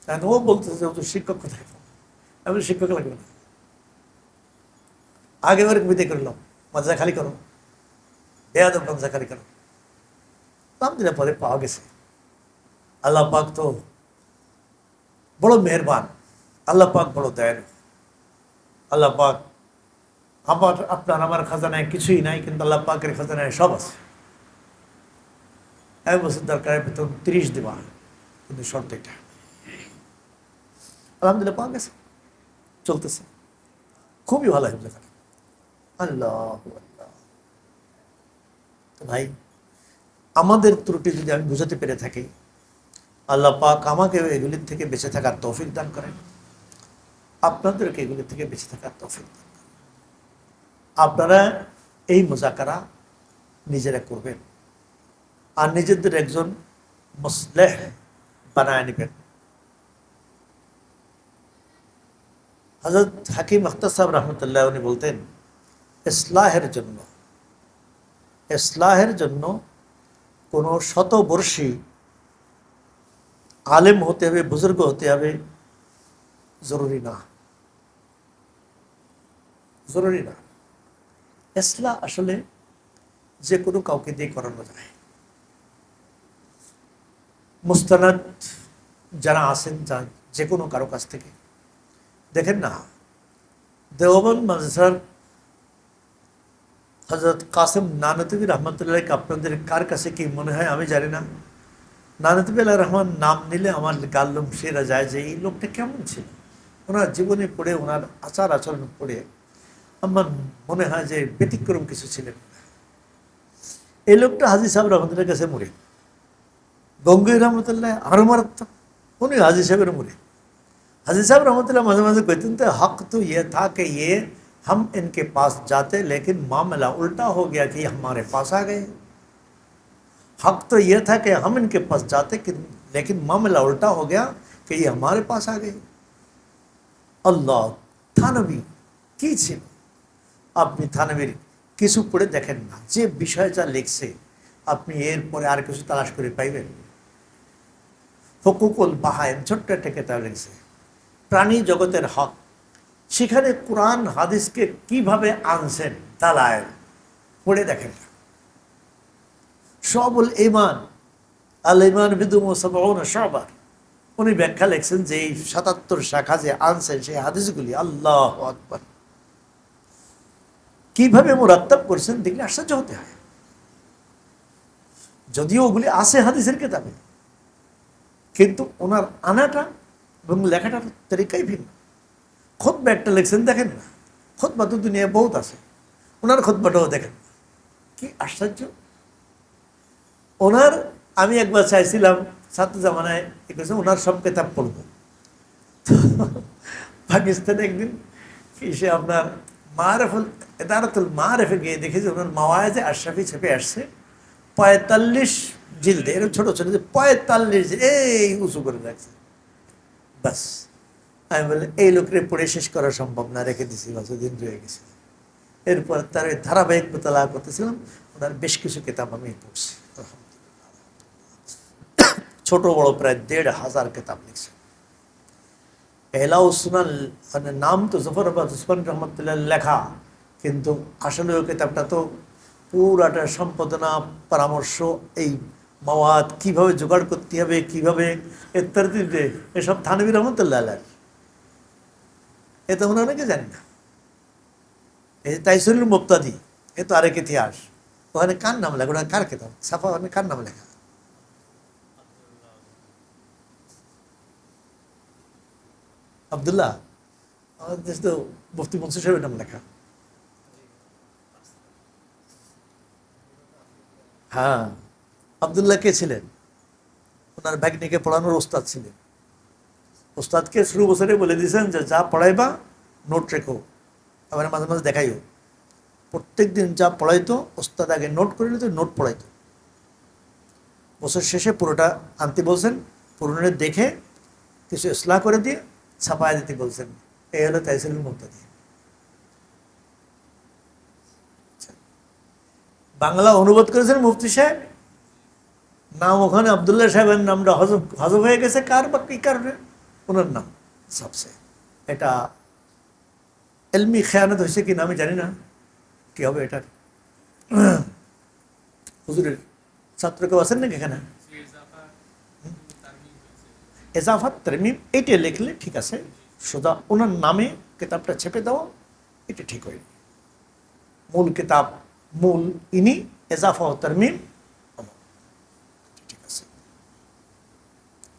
এখন ও বলতেছে ও তো শিক্ষক কোথায়, আমি শিক্ষক লাগবে না, আগে ওর বিদায় করলাম, মজা খালি করো, বেয়াদব মজা খালি করো। নাম দিলে পরে পাওয়া গেছে। আল্লাহ পাক তো বড় মেহেরবান, আল্লাহ পাক বড় দয়ালু। আল্লাহ পাক আমার খাজানায় কিছুই নাই, কিন্তু আল্লাহ পাকের খাজানায় সব আছে। 1 বছর দরকার বেতন 30 দেওয়া, কিন্তু শর্ত এটা। আলহামদুলিল্লাহ পাওয়া গেছে, চলতেছে, খুবই ভালো হয়েছে। আল্লাহ আল্লাহ। ভাই, আমাদের ত্রুটি যদি আমি বুঝাতে পেরে থাকি, আল্লাহ পাক আমাকে এগুলির থেকে বেঁচে থাকার তৌফিক দান করেন, আপনাদেরকে এগুলির থেকে বেঁচে থাকার তৌফিক দান করেন। আপনারা এই মুজাকারা নিজেরা করবেন, আর নিজেদের একজন মুসলেহ বানায় নেবেন। হযরত হাকিম আখতার সাহেব রহমতুল্লাহ উনি বলতেন, ইসলাহের জন্য কোনো শতবর্ষী আলেম হতে হবে, বুজুর্গ হতে হবে, জরুরি না, জরুরি না। ইসলাহ আসলে যে কোনো কাউকে দিয়ে করানো যায়। মুস্তানাদ যারা আছেন, যে কোনো কারো কাছ থেকে দেখেন না, দেওবন্দ মাদ্রাসার হযরত কাসেম নানতবী রহমতুল্লাহ, আপনাদের কার কাছে কি মনে হয় আমি জানি না, নানতবী আল্লাহ রহমান নাম নিলে আমার গাল্লম সেরা যায় যে এই লোকটা কেমন ছিল। ওনার জীবনে পড়ে, ওনার আচার আচরণ পড়ে আমার মনে হয় যে ব্যতিক্রম কিছু ছিলেন। এই লোকটা হাজী সাহেব রহমতুল্লাহর কাছে মুরিদ, গঙ্গুই রহমতুল্লাহ আরো মারাত্মক, উনি হাজি সাহেবের মুড়ি। हाजी साहब रहमतुल्लाह मज़े मज़े कहते थे हक तो ये था कि ये हम इनके पास जाते लेकिन मामला उल्टा हो गया कि ये हमारे पास आ गए। हक तो ये था कि हम इनके पास जाते कि लेकिन मामला उल्टा हो गया कि ये हमारे पास आ गए। अल्लाह থানবী কি ছিল, আপনি থানবীর কিছু পড়ে দেখেন না, যে বিষয় যা লিখছে আপনি এরপরে আর কিছু তালাশ করে পাইবেন। হুকুকুল বাহায়েম ছোট্ট একটা কিতাব লিখছে, প্রাণী জগতের হক, সেখানে কোরআন হাদিসকে কিভাবে আনছেন তালায় পড়ে দেখেন। সবুল ইমান আল ইমান বিদুম সাবউন শাবা, উনি ব্যাখ্যা লিখছেন যে এই ৭৭ শাখা যে আনছেন সেই হাদিসগুলি আল্লাহু আকবার কিভাবে মুরাত্তাব করছেন দেখলে আশ্চর্য হতে হয়। যদিও ওগুলি আছে হাদিসের কিতাবে, কিন্তু ওনার আনাটা এবং লেখাটার তরিকাই ভিন্ন। খুতবা একটা লিখছেন দেখেন না, খুতবা তো দুনিয়ায় বহুত আছে, ওনার খুতবাটাও দেখেন, কি আশ্চর্য। ওনার আমি একবার চাইছিলাম ছাত্র জামানায় ওনার সব কিতাব পড়ব। পাকিস্তানে একদিন সে আপনার মারেফুল এদারতুল মারেফে গিয়ে দেখেছি ওনার মাওয়ায়েজে আশরাফি ছেপে আসছে ৪৫ জিলদে, এরকম ছোটো ছোটো যে ৪৫ এই উঁচু করে রাখছে। বাস আমি বললাম এই লোকরে পড়ে শেষ করা সম্ভব না, রেখে দিছি, দিন রয়ে গেছে। এরপর তার ধারাবাহিক মোতালা করতেছিলাম, ওনার বেশ কিছু কিতাব আমি পড়ছি। ছোট বড় প্রায় ১৫০০ কিতাব লিখছে। এহলাউ সুনান মানে নাম তো জফরবাদ উসমান রহমতুল্লাহ লেখা, কিন্তু আসলে ওই কিতাবটা তো পুরাটা সম্পাদনা পরামর্শ, এই মাওয়াত কীভাবে জোগাড় করতে হবে, কীভাবে ইত্যাদি এসব থানবী রহমতুল্লাহ আলাইহ, এ তো আমরা অনেকে জানি না। এই তাইসুরুল মুবতাদি, এ তো আরেক ইতিহাস, ওখানে কার নাম লেখা, ওটা কার কিতাব সাফা, ওখানে কার নাম লেখা? আবদুল্লাহ, আমাদের দেশ তো মুফতি মনসুর সাহেবের নাম লেখা। হ্যাঁ, আবদুল্লাহ কে ছিলেন? ওনার ভাগ্নিকে পড়ানোর ওস্তাদ ছিলেন। ওস্তাদকে শুরু বছরে বলে দিয়েছেন যে যা পড়াইবা নোট রেখো, আবার মাঝে মাঝে দেখাইও। প্রত্যেক দিন যা পড়াইতো ওস্তাদ আগে নোট করে নিত, নোট পড়াইতো। বছর শেষে পুরোটা আনতে বলছেন, পুরোটা দেখে কিছু ইসলাহ করে দিয়ে ছাপায় দিতে বলছেন। এই হলো তাইসিরুল মুবতাদি। বাংলা অনুবাদ করেছেন মুফতি সাহেব, নাম ওখানে আবদুল্লাহ সাহেবের নামটা হজব হয়ে গেছে, কার বা কী কারণে ওনার নাম সবসে। এটা এলমি খেয়ানত হয়েছে কিনা আমি জানি না, কি হবে এটার। হুজুরের ছাত্র কেউ আছেন নাকি এখানে? এজাফাত তারমিম এইটা লিখলে ঠিক আছে, সোজা ওনার নামে কিতাবটা ছেপে দেওয়া এটা ঠিক হয়নি। মূল কিতাব মূল ইনি, এজাফা ও তারমিম ঠিক আছে।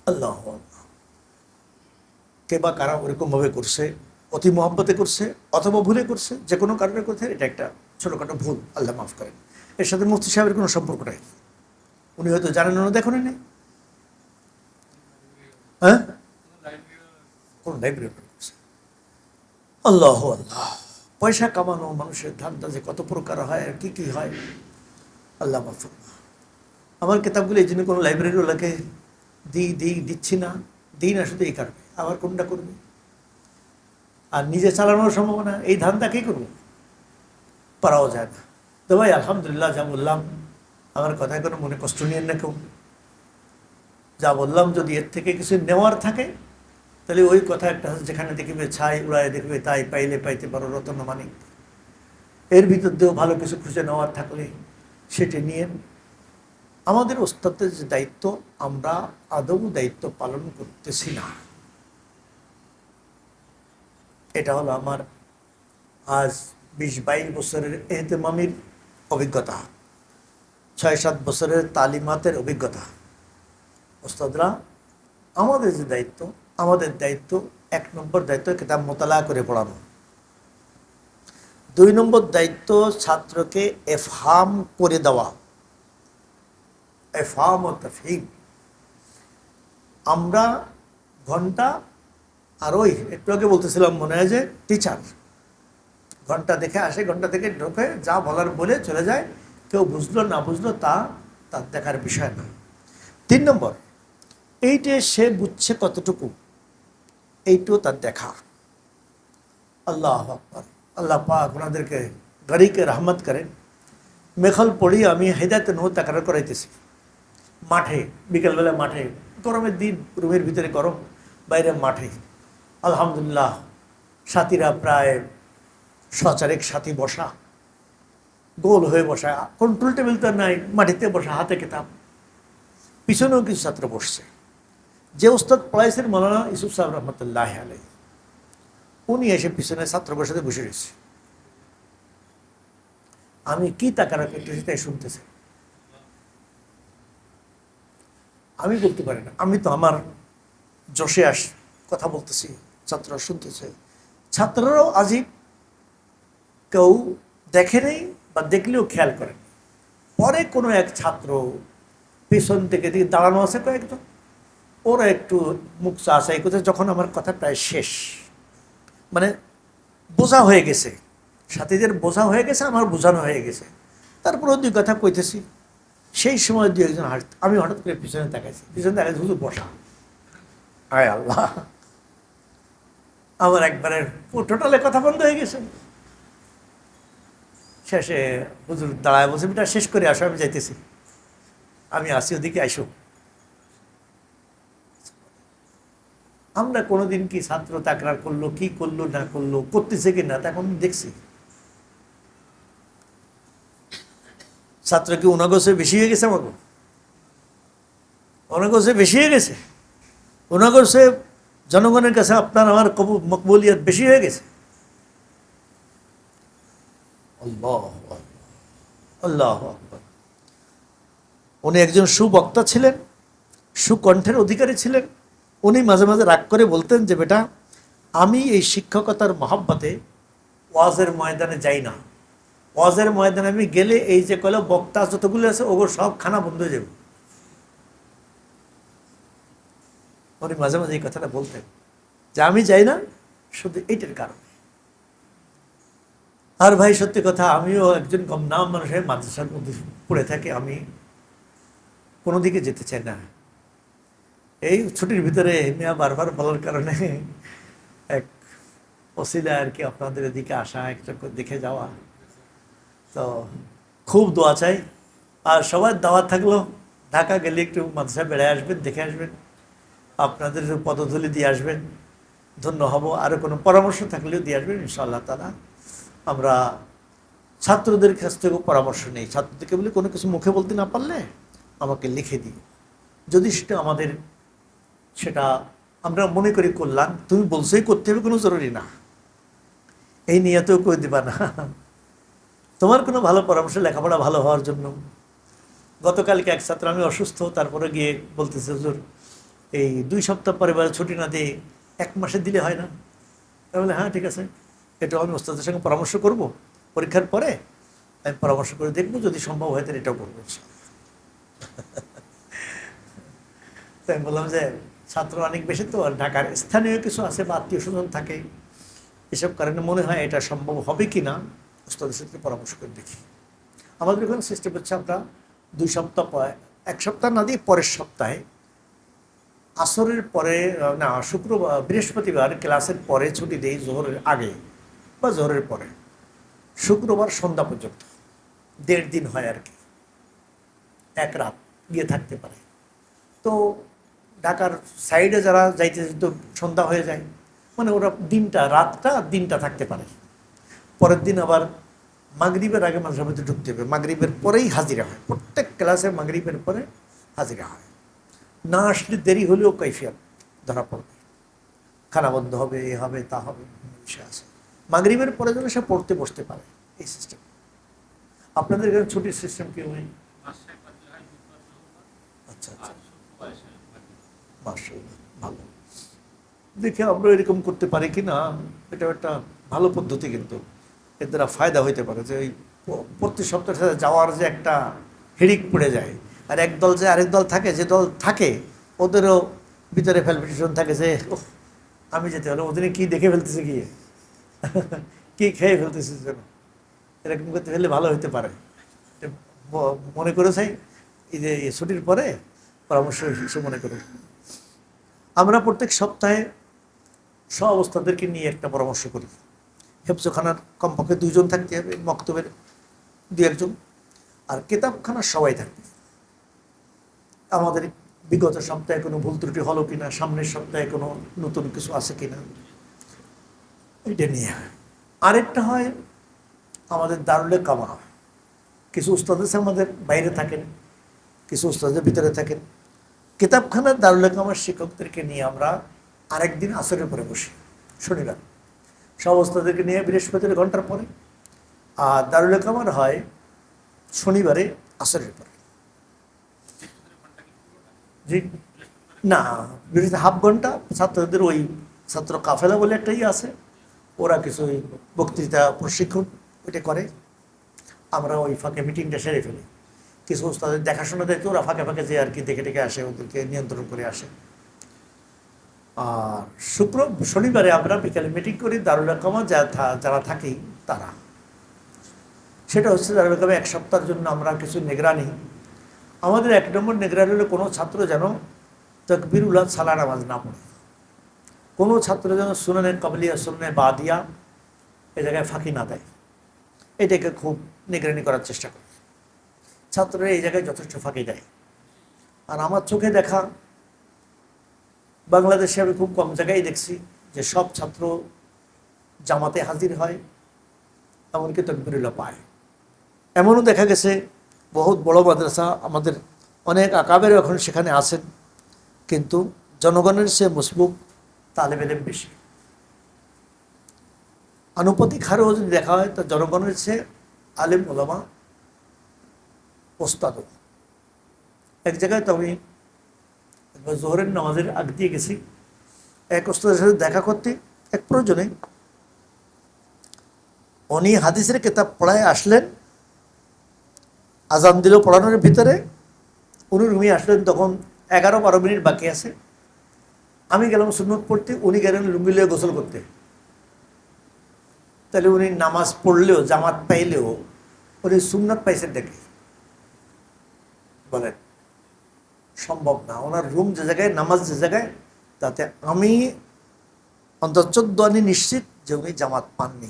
আল্লাহ কে বা কারা ওরকমভাবে করছে, অতি মহব্বতে করছে অথবা ভুলে করছে, যে কোনো কারণে করছে, এটা একটা ছোটোখাটো ভুল, আল্লাহ মাফ করেন। এর সাথে মুফতি সাহেবের কোনো সম্পর্ক নাই, উনি হয়তো জানেন না, দেখুন নেই। হ্যাঁ, কোন লাইব্রেরি করছে? আল্লাহ আল্লাহ, পয়সা কামানো মানুষের ধান্দা যে কত প্রকার হয় আর কি কি হয়, আল্লাহ মাফ। আমার কিতাবগুলো এই জন্য কোনো লাইব্রেরিওয়ালাকে দিচ্ছি না, দিই না শুধু এই কারণে, আবার কোনটা করবে আর নিজে চালানোর সম্ভাবনা, এই ধান্দা কে করবে, পারাও যায় না। তো ভাই আলহামদুলিল্লাহ, যা বললাম আমার কথায় কোনো মনে কষ্ট নিয়েন না কেউ। যা বললাম যদি এর থেকে কিছু নেওয়ার থাকে তাহলে ওই কথা একটা, যেখানে দেখবে ছাই উড়ায় দেখবে তাই পাইলে পাইতে পারো রতন মানিক, এর ভিতর দিয়েও ভালো কিছু খুঁজে নেওয়ার থাকলে সেটি নিয়ে। আমাদের ওস্তাদের যে দায়িত্ব, আমরা আদৌ দায়িত্ব পালন করতেছি না। এটা হলো আমার আজ ২০-২২ বছরের এহতেমামির অভিজ্ঞতা, ৬-৭ বছরের তালিমাতের অভিজ্ঞতা। ওস্তাদরা আমাদের যে দায়িত্ব, আমাদের দায়িত্ব ১ নম্বর দায়িত্ব কিতাব মোতালা করে পড়ানো। ২ নম্বর দায়িত্ব ছাত্রকে এফহাম করে দেওয়া, এফহাম ও তাফহিম, আমরা ঘন্টা, আর ওই একটু আগে বলতেছিলাম মনে হয় যে টিচার ঘন্টা দেখে আসে, ঘন্টা থেকে ঢোকে, যা বলার বলে চলে যায়, কেউ বুঝলো না বুঝলো তা তার দেখার বিষয় না। 3 নম্বর, এইটে সে বুঝছে কতটুকু, এইটাও তার দেখা। আল্লাহ আকবার। আল্লাহ পাক ওনাদেরকে গরিকে রহমত করেন। মেখল পড়ি আমি হেদায়ত নো তাকরার করাইতেছি মাঠে, বিকেলবেলা মাঠে, গরমের দিন, রুমের ভিতরে গরম, বাইরে মাঠে। আলহামদুলিল্লাহ সাথীরা প্রায় 100 সাথী বসা, গোল হয়ে বসা, কন্ট্রোল টেবিল তো নাই, মাটিতে বসা, হাতে কিতাব, পিছনেও কিছু ছাত্র বসছে। যে ওস্তাদ পড়াইছেন মৌলানা ইউসুফ সাহেব রহমতুল্লাহ আলাই, উনি এসে পিছনে ছাত্র বসাতে বসে রয়েছে। আমি কি তাকারা করতেছি তাই শুনতেছে, আমি বলতে পারি না, আমি তো আমার জোশে কথা বলতেছি, ছাত্ররা শুনতেছে। ছাত্ররাও আজীব, কেউ দেখে নেই বা দেখলেও খেয়াল করেন। পরে কোনো এক ছাত্র পেছন থেকে দিকে দাঁড়ানো আছে কয়েকজন, ওরা একটু মুখ চাষাই করছে, যখন আমার কথা প্রায় শেষ, মানে বোঝা হয়ে গেছে, সাথীদের বোঝা হয়ে গেছে, আমার বোঝানো হয়ে গেছে, তারপরেও 2 কথা কইতেছি, সেই সময় 2-1 হাসত, আমি হঠাৎ করে পিছনে তাকাইছি, হুজুর বসা। আয় আল্লাহ, আমার একবারে টোটালে কথা বন্ধ হয়ে গেছে। শেষে হুজুর দাঁড়ায় বলছে, এটা শেষ করে আসো, আমি যাইতেছি, আমি আসি, ওদিকে আইসো। আমরা কোনোদিন কি ছাত্র তাকরার করলো, কি করলো না করলো, করতেছে কি না, তা এখন দেখছি। ছাত্র কি উনাগোছে বেশি হয়ে গেছে, আমাকে উনাগোছে বেশি হয়ে গেছে, উনাগোছে জনগণের কাছে আপনার আমার মকবুলিয়ত বেশি হয়ে গেছে। আল্লাহ আল্লাহ আকবার। উনি একজন সুবক্তা ছিলেন, সুকণ্ঠের অধিকারী ছিলেন। উনি মাঝে মাঝে রাগ করে বলতেন যে, বেটা আমি এই শিক্ষকতার মহাব্বতে ওয়াজের ময়দানে যাই না, ওয়াজের ময়দানে আমি গেলে এই যে কয়লা বক্তা যতগুলো আছে ওগুলো সব খানা বন্ধ হয়ে যাবে। উনি মাঝে মাঝে এই কথাটা বলতেন যে আমি যাই না শুধু এইটার কারণে। আর ভাই সত্যি কথা, আমিও একজন কম নাম মানুষের মাদ্রাসার মধ্যে পড়ে থাকি, আমি কোনো দিকে যেতে চাই না। এই ছুটির ভিতরে মিয়া বারবার বলার কারণে এক ওসিলা আর কি আপনাদের এদিকে আসা, একটা দেখে যাওয়া, তো খুব দোয়া চাই। আর সবার দাওয়াত থাকলো, ঢাকা গেলে একটু মাদ্রাসা বেড়ায় আসবেন, দেখে আসবেন, আপনাদের পদধূলি দিয়ে আসবেন, ধন্য হব। আরও কোনো পরামর্শ থাকলেও দিয়ে আসবেন ইনশাআল্লাহ তাআলা। আমরা ছাত্রদের কাছ থেকেও পরামর্শ নেই, ছাত্রদেরকে বলি কোনো কিছু মুখে বলতে না পারলে আমাকে লিখে দিই, যদি সেটা আমরা মনে করি করলাম, তুমি বলছোই করতে হবে, কোনো জরুরি না, এই নিয়তেও করে দিবা না, তোমার কোনো ভালো পরামর্শ, লেখাপড়া ভালো হওয়ার জন্য। গতকালকে এক ছাত্র, আমি অসুস্থ, তারপরে গিয়ে বলতেছে, হুজুর এই 2 সপ্তাহ পরে ছুটি না দিয়ে 1 মাসে দিলে হয় না? তাহলে হ্যাঁ ঠিক আছে, এটাও আমি ওস্তাদের সঙ্গে পরামর্শ করব, পরীক্ষার পরে আমি পরামর্শ করে দেখবো, যদি সম্ভব হয় তাহলে এটাও করবো। তাই আমি বললাম যে ছাত্র অনেক বেশি তো, আর ঢাকার স্থানীয় কিছু আছে বা আত্মীয় স্বজন থাকে, এসব কারণে মনে হয় এটা সম্ভব হবে কি না ওস্তাদের সাথে পরামর্শ করে দেখি। আমাদের এখানে সিস্টেম হচ্ছে, আমরা 2 সপ্তাহ পরে, 1 সপ্তাহ না দিয়ে পরের সপ্তাহে আসরের পরে, না শুক্রবার বৃহস্পতিবার ক্লাসের পরে ছুটি দেই, জোহরের আগে বা জোহরের পরে, শুক্রবার সন্ধ্যা পর্যন্ত 1.5 দিন হয় আর কি, 1 রাত গিয়ে থাকতে পারে। তো ঢাকার সাইডে যারা যাইতে তো সন্ধ্যা হয়ে যায়, মানে ওরা রাতটা দিনটা থাকতে পারে। পরের দিন আবার মাগরিবের আগে মাদ্রাসার মধ্যে ঢুকতে হবে, মাগরিবের পরেই হাজিরা হয়, প্রত্যেক ক্লাসে মাগরিবের পরে হাজিরা হয়। না আসলে দেরি হলেও কৈফিয়ত ধরা পড়বে, খানা বন্ধ হবে, এ হবে তা হবে, বিষয় আছে। মাগরিবের পরে যেন সে পড়তে বসতে পারে, এই সিস্টেম। আপনাদের এখানে ছুটির সিস্টেম কি হয়? আচ্ছা আচ্ছা, মাশাআল্লাহ, ভালো। দেখে আমরা এরকম করতে পারি কি না, এটা একটা ভালো পদ্ধতি, কিন্তু এর দ্বারা ফায়দা হইতে পারে। যে ওই প্রতি সপ্তাহের সাথে যাওয়ার যে একটা হিড়িক পড়ে যায়, আর এক দল যে আরেক দল থাকে, যে দল থাকে ওদেরও ভিতরে ফ্যালপিটেশন থাকে যে ওহ, আমি যেতে হলে ওদিনে কি দেখে ফেলতেছে গিয়ে কি খেয়ে ফেলতেছে যেন, এরকম করতে ফেললে ভালো হতে পারে। মনে করে চাই এই যে ছুটির পরে পরামর্শ হিসেবে মনে করুন। আমরা প্রত্যেক সপ্তাহে সব অবস্থাদেরকে নিয়ে একটা পরামর্শ করি। হেফজখানার কমপক্ষে 2 জন থাকতে হবে, মক্তবের 2-1 জন, আর কিতাবখানার সবাই থাকবে। আমাদের বিগত সপ্তাহে কোনো ভুল ত্রুটি হলো কিনা, সামনের সপ্তাহে কোনো নতুন কিছু আছে কিনা, এটা নিয়ে। আরেকটা হয় আমাদের দারুল কামা। কিছু উস্তাদ আছে আমাদের বাইরে থাকেন, কিছু উস্তাদের ভিতরে থাকেন। কিতাবখানার দারুল কামার শিক্ষকদেরকে নিয়ে আমরা আরেকদিন আসরের পরে বসি, শনিবার। সব উস্তাদেরকে নিয়ে বৃহস্পতিবার ঘন্টার পরে, আর দারুল কামার হয় শনিবারে আসরের পরে। জি না, হাফ ঘন্টা ছাত্রদের ওই ছাত্র কাফেলা বলে একটাই আছে, ওরা কিছু ওই বক্তৃতা প্রশিক্ষণ ওইটা করে, আমরা ওই ফাঁকে মিটিংটা সেরে ফেলি। কিছু তাদের দেখাশোনা দায়িত্ব ওরা ফাঁকে ফাঁকে যে আর কি দেখে দেখে আসে, ওদেরকে নিয়ন্ত্রণ করে আসে। আর শনিবারে আমরা বিকালে মিটিং করি দারুল কামা যারা থাকি তারা। সেটা হচ্ছে দারুল কামা 1 সপ্তাহের জন্য আমরা কিছু নিগরানি। আমাদের 1 নম্বর নিগরানি হলো কোনো ছাত্র যেন তাকবীরুল সালাহ নামাজ না পড়ে, কোনো ছাত্র যেন সুনানে কাবলিয়া সুনানে বাদিয়া এ জায়গায় ফাঁকি না দেয়, এটাকে খুব নিগরানি করার চেষ্টা করে। ছাত্ররা এই জায়গায় যথেষ্ট ফাঁকি দেয়। আর আমার চোখে দেখা বাংলাদেশে আমি খুব কম জায়গায় দেখছি যে সব ছাত্র জামাতে হাজির হয়, এমনকি তাকবীরুল্লাহ পায়। এমনও দেখা গেছে বহুত বড় মাদ্রাসা আমাদের, অনেক আকাবেরও এখন সেখানে আছেন, কিন্তু জনগণের সে মসবুক তালেবে ইলম বেশি। আনুপাতিক হারেও যদি দেখা হয় তো জনগণের চেয়ে আলেম ওলামা ওস্তাদ। এক জায়গায় তো আমি জোহরের নামাজের আগ দিয়ে গেছি, এক ওস্তাদের সাথে দেখা করতে, এক প্রয়োজনে। উনি হাদিসের কিতাব পড়ায় আসলেন, আজান দিল পড়ানোর ভিতরে, উনি রুমে আসলেন, তখন 11-12 মিনিট বাকি আছে। আমি গেলাম সুন্নত পড়তে, উনি গেলেন লুঙ্গি লিয়ে গোসল করতে। তাহলে উনি নামাজ পড়লেও জামাত পাইলেও উনি সুন্নাত পাইছেন দেখে বলেন, সম্ভব না। ওনার রুম যে জায়গায়, নামাজ যে জায়গায়, তাতে আমি অন্তত 14 আনি নিশ্চিত যে উনি জামাত পাননি।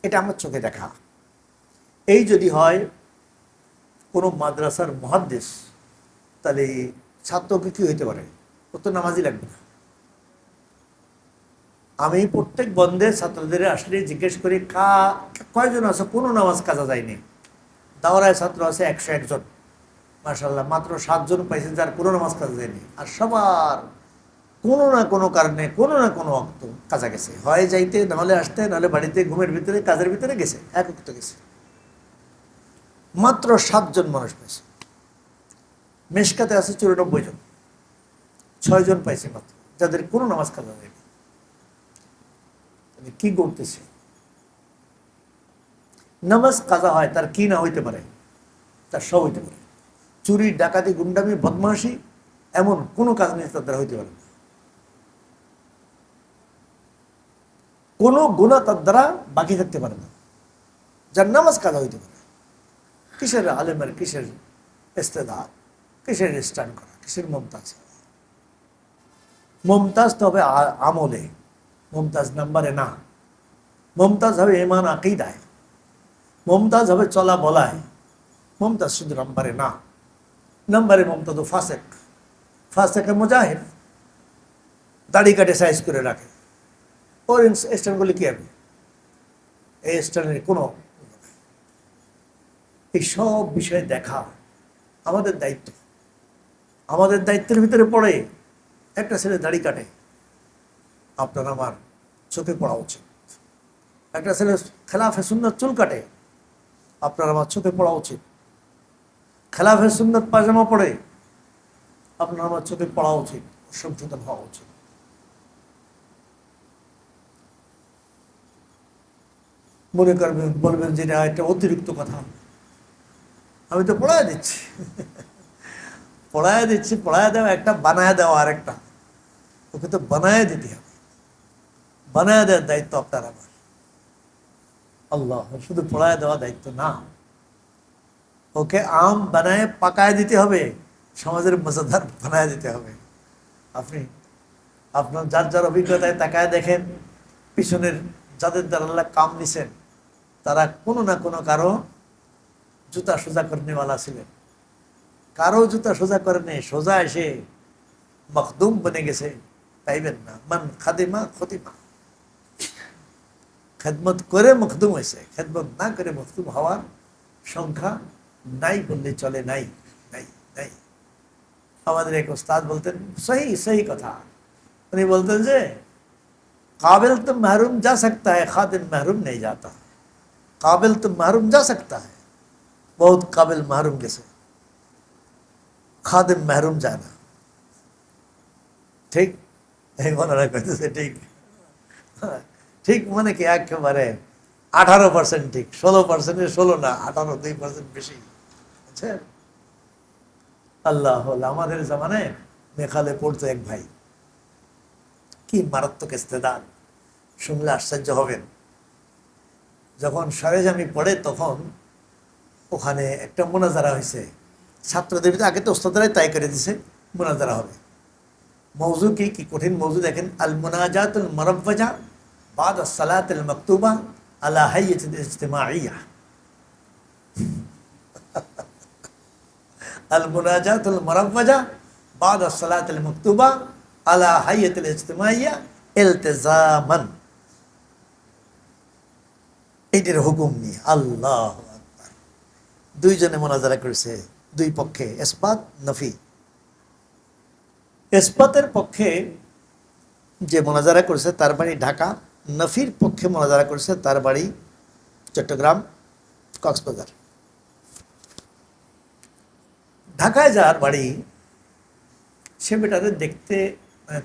এটা আমার চোখে দেখা। এই যদি হয় কোনো মাদ্রাসার মুহাদ্দিস, তাহলে ছাত্রকে কি হইতে পারে? ও তো নামাজই লাগবে না। আমি প্রত্যেক বন্ধে ছাত্রদের আসলে জিজ্ঞেস করি কয়জন আছে কোনো নামাজ কাজা যায়নি। দাওরায় ছাত্র আছে 101 জন, মাশাআল্লাহ, মাত্র 7 জন পাইছে যার কোনো নামাজ কাজা যায়নি। আর সবার কোনো না কোনো কারণে কোনো না কোনো অক্ত কাজা গেছে, হয় যাইতে, নাহলে আসতে, নাহলে বাড়িতে ঘুমের ভিতরে কাজের ভিতরে গেছে, এক অক্ত গেছে। মাত্র 7 জন মানুষ পাইছে। মেশকাতে আছে 94 জন, 6 জন পাইছে মাত্র যাদের কোনো নামাজ কাজা যায়নি। কি করতেছে? নামাজ কাজা হয়, তার কি না হইতে পারে? তার সব হইতে পারে। চুরি, ডাকাতি, গুন্ডামি, বদমাশি, এমন কোনো কাজ নেই তার দ্বারা হইতে পারে না। কোনো গুনাহ তার দ্বারা বাকি থাকতে পারে না, যার নামাজ কাজা হইতে পারে। কিসের আলেমের, কিসের ইস্তেদার, কিসের স্ট্যান্ড করা, কিসের মমতাজ? মমতাজ তো হবে আমলে, মমতাজ নাম্বারে না। মমতাজ হবে ইমান আকীদায়, মমতাজ হবে চলা বলায়। মমতাজ শুধু নাম্বারে না। নাম্বারে মমতাজ ফাসেক, ফাসেকে মুজাহিদ, দাড়ি কাটে সাইজ করে রাখে, ওর স্ট্যান্ডগুলি কি হবে? এই স্ট্যান্ডের কোনো, এই সব বিষয়ে দেখা আমাদের দায়িত্ব। আমাদের দায়িত্বের ভিতরে পড়ে একটা ছেলে দাড়ি কাটে, আপনার আমার চোখে পড়া উচিত। একটা ছেলে খেলাফে সুন্নাত চুল কাটে, আপনার আমার চোখে পড়া উচিত। খেলাফে সুন্নাত পায়জামা পড়ে, আপনার আমার চোখে পড়া উচিত, সংশোধন হওয়া উচিত। মনে করবেন, বলবেন যে এটা একটা অতিরিক্ত কথা, আমি তো পড়ায় দিচ্ছি। পড়ায় দিচ্ছি, পড়ায় দেওয়া একটা, বানায় দেওয়া আরেকটা। ওকে তো বানায় দিতে হবে, বানায় দেওয়ার দায়িত্ব আপনার আমার। আল্লাহ, শুধু পড়ায় দেওয়া দায়িত্ব না, ওকে আম বানায় পাকায় দিতে হবে, সমাজের মজাদার বানায় দিতে হবে। আপনি আপনার যার যার অভিজ্ঞতায় তাকায় দেখেন, পিছনের যাদের দ্বারা আল্লাহ কাম দিছেন, তারা কোনো না কোনো কারো জুতা সোজা করেনেওয়ালা ছিলেন। কারো জুতা সোজা করেনি, সোজা এসে মখদুম বনে গেছে, পাইবেন না। মান খাদিমা খতিমা, খেদমত করে মখদুম হয়েছে, খেদমত না করে মখদুম হওয়ার সংখ্যা নাই বললে চলে। নাই নাই নাই। আমাদের এক ওস্তাদ বলতেন, সহি সহি কথা, উনি বলতেন যে काबिल तो महरूम जा सकता है, खादिम महरूम नहीं जाता। काबिल तो महरूम जा सकता है, बहुत काबिल महरूम গেছে, খাদিম মহরুম যায় না। ঠিক এই মনে করতেছে, ঠিক ঠিক মানে কি একেবারে 18% ঠিক, 16% 16 না, 18 2% বেশি। বুঝছেন? আল্লাহ, আমাদের জামানায় মেঘালে পড়তো এক ভাই, কি মারাত্মক ইস্তেদাদ, শুনলে আশ্চর্য হবেন। যখন সরেজামি পড়ে তখন ওখানে একটা মোনাজারা হয়েছে ছাত্রদের ভিতরে। আগে তো ওস্তাদরাই তাই করে দিছে মোনাজারা হবে। মৌজু কি কঠিন মৌজু দেখেন, আল মুনাজাতুল মুরাব্বাজা বাদ আস-সালাতুল মাকতুবা আলা হাইয়াতিল ইজতিমাইয়া। আল মুনাজাতুল মুরাব্বাজা বাদ আস-সালাতুল মাকতুবা আলা হাইয়াতিল ইজতিমাইয়া ইলতিজামান। এইটার হুকুম নিয়ে আল্লাহু আকবার। দুইজনে মোনাজারা করেছে, দুই পক্ষে, ইসবাত নফি। ইসবাতের পক্ষে যে মোনাজারা করেছে তার বাড়ি ঢাকা, নফির পক্ষে মোনাজারা করেছে তার বাড়ি চট্টগ্রাম, কক্সবাজার। ঢাকায় যার বাড়ি, সে বেটারে দেখতে,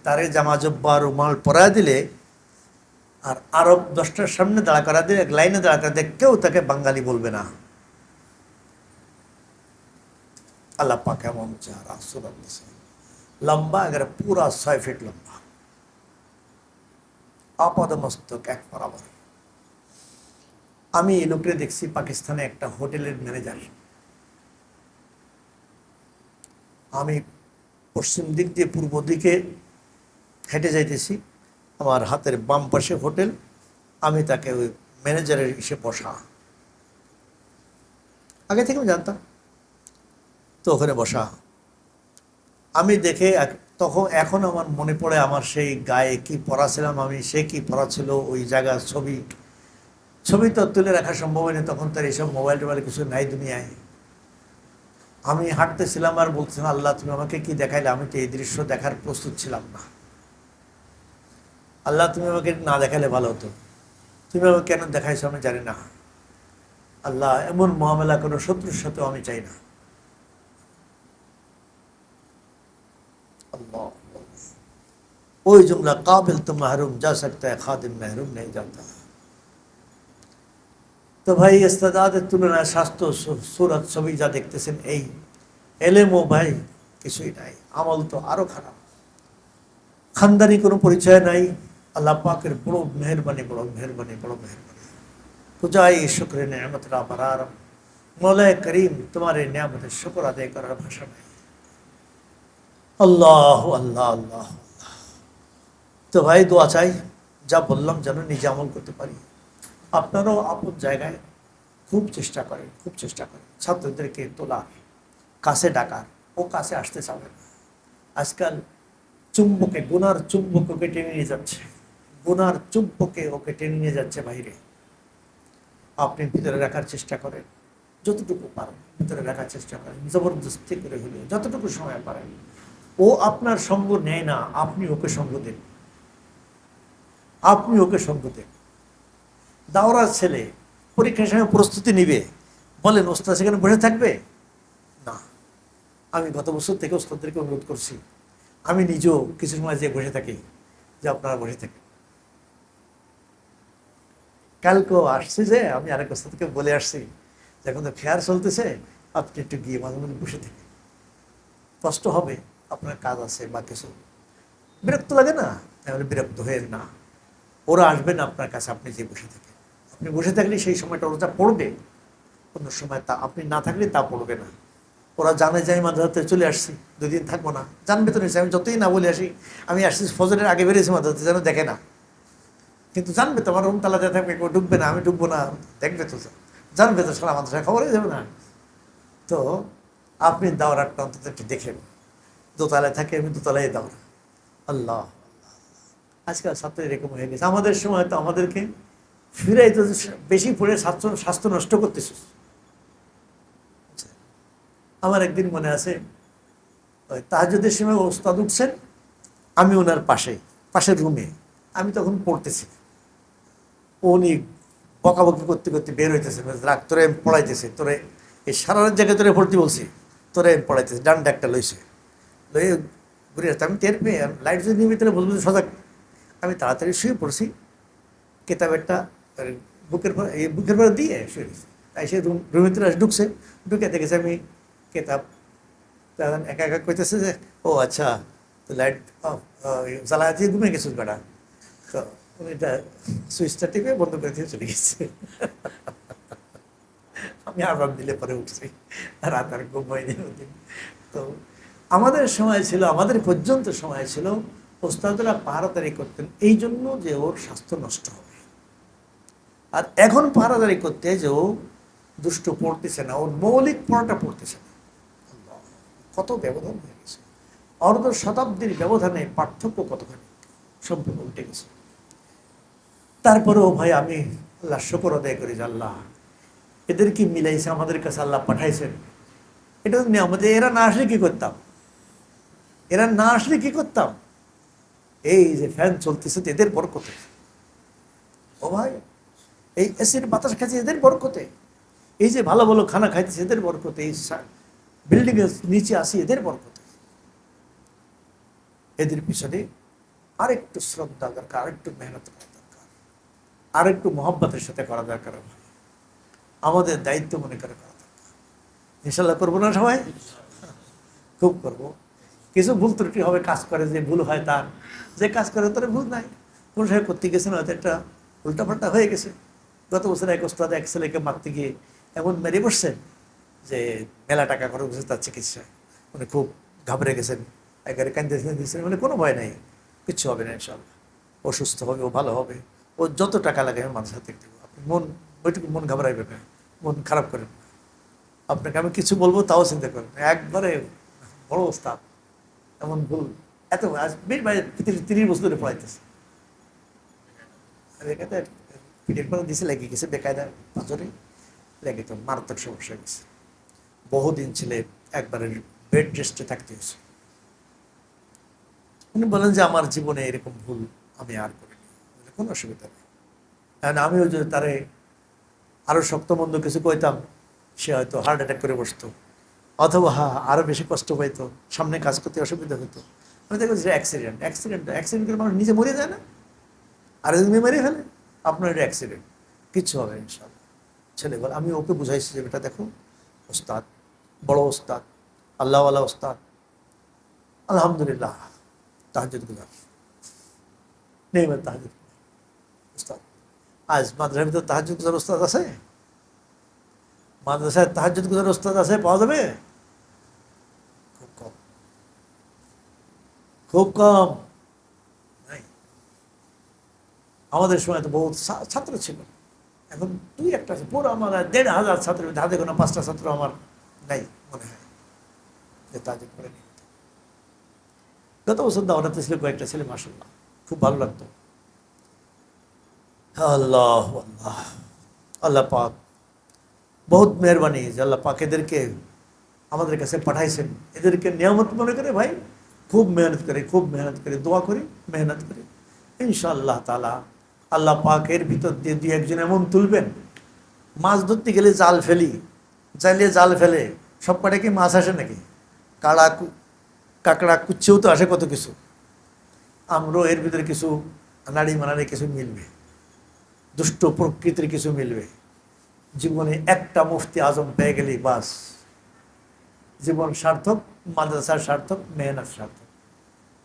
তারে জামা জব্বা রুমাল পরায় দিলে আর আরব 10টার সামনে দাঁড়া করা দিলে, এক লাইনে দাঁড়া করা দিলে, কেউ তাকে বাঙালি বলবে না। আল্লাহ পাক এমন চেহারা, সুরাত দিয়েছে, লম্বা একেবারে পুরা 6 ফিট লম্বা, আপাদমস্তক এক বরাবর। আমি এই লোকরে দেখছি পাকিস্তানে একটা হোটেলের ম্যানেজার। আমি পশ্চিম দিক দিয়ে পূর্ব দিকে হেঁটে যাইতেছি, আমার হাতের বাম পাশে হোটেল, আমি তাকে ওই ম্যানেজারের এসে বসা, আগে থেকে আমি জানতাম তো, ওখানে বসা আমি দেখে তখন এখন আমার মনে পড়ে আমার সেই গায়ে কি পরা ছিলাম আমি, সে কি পরা ছিল, ওই জায়গার ছবি তো তুলে রাখা সম্ভব হয়নি তখন, তার এইসব মোবাইল টোবাইল কিছু নাই দুনিয়ায়। আমি হাঁটতেছিলাম আর বলছিলাম, আল্লাহ তুমি আমাকে কি দেখাইলে, আমি তো এই দৃশ্য দেখার প্রস্তুত ছিলাম না। আল্লাহ তুমি আমাকে না দেখালে ভালো হতো, তুমি আমাকে কেন দেখাইছো আমি জানি না। আল্লাহ, এমন মহামেলা কোনো শত্রুর সাথেও আমি চাই না। अल्लाह, ওই জুমলা কাবিল তো মাহরুম যা सकता है, খাদিম মাহরুম नहीं जाता। তো ভাই, ইস্তেদাদের তুলনায় স্বাস্থ্য, সুরত, ছবি যা দেখতেছেন, এই এলেমও ভাই কিছুই নাই, আমল তো আরো খারাপ। খানদানি কোনো পরিচয় নাই। আল্লাহ পাকের বড় মেহরবানি, বড় মেহরবানি, বড় মেহরবানি। পূজাই শুক্রে নেয়ামত রা বারার, মৌলায়ে করিম তোমার এই নিয়ামতের শুকর আদায় করার ভাষা নাই। আল্লাহ আল্লাহ আল্লাহ। তো ভাই, দোয়া চাই, যা বললাম যেন নিজে আমল করতে পারি। আপনারাও আপন জায়গায় খুব চেষ্টা করেন, খুব চেষ্টা করেন ছাত্রদেরকে তোলার, কাছে ডাকার। ও কাছে আসতে চাবে না। আজকাল চুম্বকে, গুনার চুম্বক ওকে টেনে নিয়ে যাচ্ছে, গুনার চুম্বকে ওকে টেনে নিয়ে যাচ্ছে বাইরে। আপনি ভিতরে রাখার চেষ্টা করেন, যতটুকু পারেন ভিতরে রাখার চেষ্টা করেন, জবরদস্তি করে হলেও যতটুকু সময় পারেন। ও আপনার সঙ্গ নেয় না, আপনি ওকে সঙ্গ দেন, আপনি ওকে সঙ্গ দেন। দাওরার ছেলে পরীক্ষার সময় প্রস্তুতি নিবে, বলেন ওস্তাদ সেখানে বসে থাকবে না। আমি গত বছর থেকে ওস্তাদদেরকে অনুরোধ করছি, আমি নিজেও কিছু সময় যে বসে থাকি, যে আপনারা বসে থাকেন। কালকেও আসছে যে আমি আরেক ওস্তাদকে বলে আসছি, যখন তো ফেয়ার চলতেছে, আপনি একটু গিয়ে মাঝে মাঝে বসে থাকেন। কষ্ট হবে, আপনার কাজ আছে বা কিছু, বিরক্ত লাগে না? তাহলে বিরক্ত হয়ে না, ওরা আসবে না আপনার কাছে, আপনি যে বসে থাকেন। আপনি বসে থাকলে সেই সময়টা ওরা যা পড়বে, অন্য সময় তা আপনি না থাকলে তা পড়বে না। ওরা জানে যে আমি মাদ্রাসাতে চলে আসছি, 2 দিন থাকবো না, জানবে তো নিশ্চয়ই। আমি যতই না বলে আসি আমি আসছি ফজরের আগে বেরিয়েছি মাদ্রাসাতে, যেন দেখে না, কিন্তু জানবে তো আমার রুম তালা দিয়ে থাকবে, কেউ ঢুকবে না, আমি ঢুকবো না, দেখবে তো, জানবে তো, সারা মাদ্রাসা খবর হয়ে যাবে না। তো আপনি দাওরাটা অন্তত একটু দেখেন, দোতলায় থাকে, আমি দোতলায় দাওরা। আল্লাহ, আজকাল ছাত্র এরকম হয়ে গেছে। আমাদের সময় তো আমাদেরকে ফিরাই তো বেশি পড়ে স্বাস্থ্য নষ্ট করতেছে। আমার একদিন মনে আছে, ওই তাহাজ্জুদের সময় ওস্তাদ উঠছেন, আমি ওনার পাশের রুমে, আমি তখন পড়তেছি, উনি বকাবকি করতে করতে বের হইতেছে, রাগ তোরে পড়াইতেছে, তোরে এই সারা রাত জায়গায় তোরে ভর্তি বলছি, তোরে পড়াইতেছে, ডান্ডা একটা লইছে, লইয়ে ঘুরে আসতে আমি টের পেয়ে, লাইট যদি নিবি তাহলে বুঝবো সজাগ। আমি তাড়াতাড়ি শুয়ে পড়ছি, কেতাবেরটা বুকের পরে দিয়ে শুয়ে গেছি। তাই সে রুমের ভিতরে ঢুকছে, ঢুকে দেখেছে আমি কেতাব, তখন একা একা কইতেছে যে ও আচ্ছা, তো লাইট জ্বালায় দিয়ে ঘুমিয়ে গেছিস বেটা। তো উনি সুইচটা টিপে বন্ধ করে দিয়ে চলে গেছে। আমি আবার দিলে পরে উঠছি, রাত আর ঘুম হয়নি ওদিন। তো আমাদের সময় ছিল, আমাদের পর্যন্ত সময় ছিল, ওস্তাদরা পাহারাদারি করতেন এই জন্য যে ওর স্বাস্থ্য নষ্ট হবে। আর এখন পাহারাদারি করতে যে ও দুষ্ট পড়তেছে না, ওর মৌলিক পড়াটা পড়তেছে না। কত ব্যবধান হয়ে গেছে, অর্ধ শতাব্দীর ব্যবধানে পার্থক্য কতখানি, সম্পূর্ণ উল্টে গেছে। তারপরেও ভাই আমি আল্লাহ শুকর আদায় করি যে আল্লাহ এদের কি মিলাইছে, আমাদের কাছে আল্লাহ পাঠাইছেন, এটা আমাদের, এরা না আসলে কি করতাম, এরা না আসলে কি করতাম? এই যে ফ্যান চলতেছে এদের বরকতে, ও ভাই এই এসির বাতাস খাচ্ছে এদের বরকতে, এই যে ভালো ভালো খানা খাইতেছে এদের বরকতে, এই বিল্ডিং এর নিচে আসি এদের বরকতে। এদের পিছনে আরেকটু শ্রদ্ধা দরকার, আরেকটু মেহনত করা দরকার, আরেকটু মহব্বতের সাথে করা দরকার, আমাদের দায়িত্ব মনে করে করা দরকার। ইনশাল্লাহ করবো না সবাই? খুব করবো। কিছু ভুল ত্রুটি হবে, কাজ করে যে ভুল হয়, তার যে কাজ করে তার ভুল নাই, কোন সময় করতে গেছে না, হয়তো একটা উল্টাপাল্টা হয়ে গেছে। গত বছর এক ওস্তাদ এক ছেলেকে মারতে গিয়ে এমন মেরে বসছেন যে মেলা টাকা খরচ হয়েছে তার চিকিৎসায়, উনি খুব ঘাবড়ে গেছেন, একেবারে কান্দে দিয়েছেন, মানে কোনো ভয় নাই, কিচ্ছু হবে না ইনশাল্লাহ, ও সুস্থ হবে, ও ভালো হবে, ও যত টাকা লাগে আমি মানুষের হাতে দেবো, আপনি ওইটুকু মন ঘাবড়াইবে না, মন খারাপ করেন না। আপনাকে আমি কিছু বলবো তাও চিন্তা করেন, একবারে বড় ওস্তাদ, এমন ভুল এত আজ 30 বছর ধরে পড়াইতেছে, পিঠের পরে দিছে, লেগে গেছে বেকায়দা, পাঁচরে লেগে তো মারাত্মক সমস্যা গেছে, বহুদিন ছেলে একবারে বেড রেস্টে থাকতে হয়েছে। উনি বলেন যে আমার জীবনে এরকম ভুল আমি আর করিনি, কোনো অসুবিধা নেই। কারণ আমিও যদি তারে আরো শক্তমন্দ কিছু কইতাম, সে হয়তো হার্ট অ্যাটাক করে বসতো, অথবা আরো বেশি কষ্ট পাইতো, সামনে কাজ করতে অসুবিধা হতো। আমি দেখো যে অ্যাক্সিডেন্ট করে মানুষ নিজে মরে যায় না, আর যদি মেরে ফেলে, আপনার এটা অ্যাক্সিডেন্ট, কিচ্ছু হবে ইনশাল্লাহ। ছেলে বলে, আমি ওকে বুঝাইছি যে বেটা দেখো, ওস্তাদ বড় ওস্তাদ, আল্লাহওয়ালা ওস্তাদ, আলহামদুলিল্লাহ তাহাজ্জুদ গুজার নেই, তাহাজ্জুদ ওস্তাদ। আজ মাদ্রাসার ভিতরে তাহাজ্জুদ গুজার ওস্তাদ আছে? মাদ্রাসায় তাহাজ্জুদ গুজার ওস্তাদ আছে, পাওয়া যাবে? খুব কম, খুব কম। নাই, আমাদের সময় তো বহুত ছাত্র ছিল, এখন 2-1 আছে, পুরো আমার 1,500 ছাত্র, হাতে কোনো 5টা ছাত্র আমার নাই মনে হয় যে তাহাজ্জুদ করে নি। গত বছর দাওয়াতে ছিল কয়েকটা ছেলে, মাশাআল্লাহ খুব ভালো লাগতো। আল্লাহ আল্লাহ, আল্লাহ পাক বহুত মেহরবানি যে আল্লাহ পাক এদেরকে আমাদের কাছে পাঠাইছেন, এদেরকে নিয়ামত মনে করে ভাই খুব মেহনত করে দোয়া করি, মেহনত করি, ইনশাআল্লাহ তাআলা আল্লাহ পাক এর ভিতর দিয়ে 2-1 জন এমন তুলবেন, মাছ ধরতে গেলে জাল ফেলি, চাইলে জাল ফেলে, সব কটা কি মাছ আসে নাকি? কাঁকড়া কুচ্ছেও তো আসে কত কিছু, আমরাও এর ভিতরে কিছু নাড়ি মানারে কিছু মিলবে, দুষ্ট প্রকৃতির কিছু মিলবে। জীবনে একটা মুফতি আজম পেয়ে গেলেই বাস, জীবন সার্থক, মাদ্রাসার সার্থক, মেহনত সার্থক।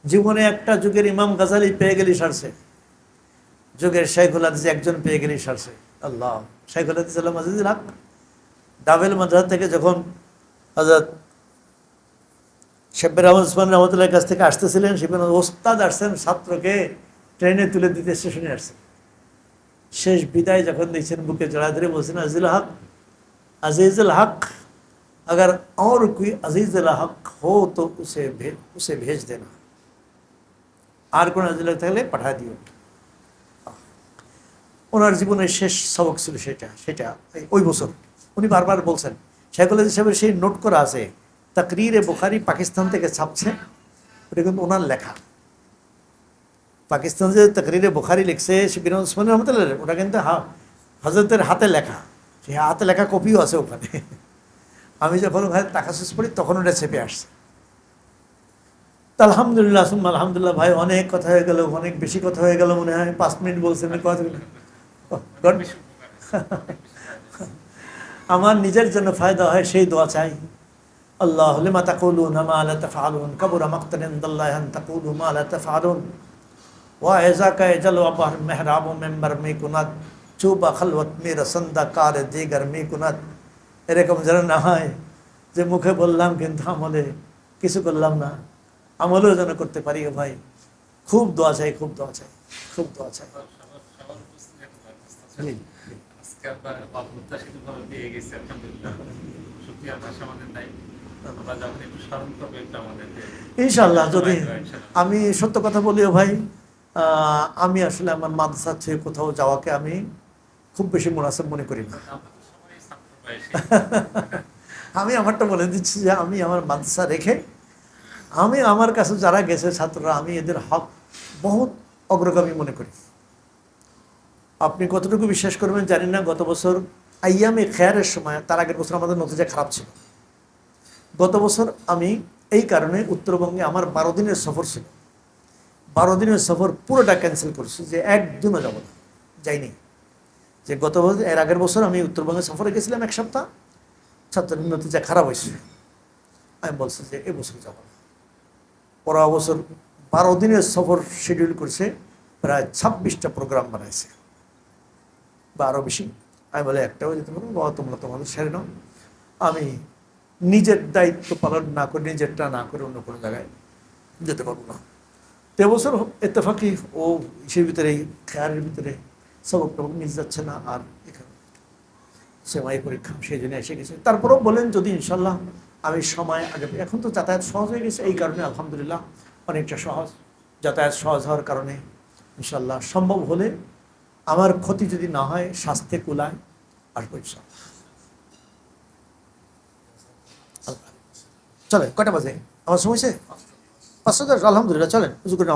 জীবনে একটা যুগের ইমাম গাজালি পেয়ে গেলি সারছে, যুগের শাইখুল হাদিস একজন পেয়ে গেলি সারছে। আল্লাহ, শাইখুল হাদিস আল্লাহ আজিজুল হক দাবেল মাদ্রাসা থেকে যখন হযরত শেব্বির আহমদ ওসমান রহমতুল্লাহর কাছ থেকে আসতেছিলেন, সেখানে ওস্তাদ আসছেন ছাত্রকে ট্রেনে তুলে দিতে স্টেশনে আসছেন। শেষ বিদায় যখন দেখছেন বুকে জড়া ধরে বলছেন, अजीजुल हक अगर और कोई अजीजुल हक हो तो उसे भेज देना, আর কোন আজিজুল হক থাকলে পাঠা দিও। ওনার জীবনের শেষ সবক ছিল সেটা ওই বছর। উনি বারবার বলছেন, শাইখুল হাদিস সাহেবের সেই নোট করা আছে, তাকরিরে বুখারী পাকিস্তান থেকে ছাপছে, ওটা কিন্তু ওনার লেখা। পাকিস্তান যে তাকরিরে বুখারী লিখছে শিবির ওসমান রহমতুল্লাহ, ওটা কিন্তু হযরতের হাতে লেখা, সেই হাতে লেখা কপিও আছে ওখানে। আমি যখন ওখানে তাকাসুস পড়ি তখন ওটা চেপে আসছে। আলহামদুলিল্লাহ সুম্মা আলহামদুলিল্লাহ। ভাই অনেক কথা হয়ে গেল, অনেক বেশি কথা হয়ে গেল মনে হয়। 5 মিনিট বলছেন কথা। আমার নিজের জন্য ফায়দা হয় সেই দোয়া চাই। আল্লাহ লিমা তাকুলুনা মা লা তাফআলুন, কাবুরা মাকতান ইনদাল্লাহি আন তাকুলু মা লা তাফআলুন, ওয়া ইযাকা ইয়াজালু আবাহ মেহরাব মেম্বার মে কুনাত চুবা খালওয়াত মে রসন্দা কার দিগার মে কুনাত। এরকম যেন না হয় যে মুখে বললাম কিন্তু আমলে কিছু করলাম না। আমলেও যেন করতে পারি। ভাই খুব দোয়া চাই, খুব দোয়া চাই, খুব দোয়া চাই। ইনশাআল্লাহ যদি আমি সত্য কথা বলিও ভাই, আমি আসলে আমার মাদ্রাসা থেকে কোথাও যাওয়াকে আমি খুব বেশি মুনাসিব মনে করি না। আমি আমারটা বলে দিচ্ছি যে আমি আমার মাদ্রাসা রেখে আমি আমার কাছে যারা গেছে ছাত্ররা, আমি এদের হক বহুত অগ্রগামী মনে করি। আপনি কতটুকু বিশ্বাস করবেন জানি না, গত বছর আইয়ামে খেয়ারের সময়, তার আগের বছর আমাদের নতিজা খারাপ ছিল। গত বছর আমি এই কারণে উত্তরবঙ্গে আমার 12 দিনের সফর ছিল, 12 দিনের সফর পুরোটা ক্যান্সেল করছি, যে একদিনও যাব না, যাইনি। যে গত বছর, এর আগের বছর আমি উত্তরবঙ্গে সফরে গেছিলাম 1 সপ্তাহ, ছাত্রের নতিজা খারাপ হয়েছে। আমি বলছি যে এবছর যাব না। পরের বছর 12 দিনের সফর শিডিউল করছে, প্রায় 26টা প্রোগ্রাম বানাইছে বা আরও বেশি। আমি বলে একটাও যেতে পারবো, বাবা তোমরা তোমাদের সেরে নাও, আমি নিজের দায়িত্ব পালন না করে, নিজেরটা না করে অন্য কোনো জায়গায় যেতে পারবো না। তো এবছর ইত্তেফাকি ও ইসের ভিতরে, খেয়ারের ভিতরে সবক টবক মিস যাচ্ছে না, আর এখানে সেমাই পরীক্ষা, সেই জন্য এসে গেছে। তারপরেও বলেন যদি ইনশাল্লাহ আমি সময় আগে, এখন তো যাতায়াত সহজ হয়ে গেছে, এই কারণে আলহামদুলিল্লাহ অনেকটা সহজ, যাতায়াত সহজ হওয়ার কারণে ইনশাল্লাহ সম্ভব হলে আমার ক্ষতি যদি না হয়, স্বাস্থ্যে কুলায় আসবো ইনশাল্লাহ। চলেন, কয়টা বাজে আমার সময়? 5:10। আলহামদুলিল্লাহ, চলেন উজু করে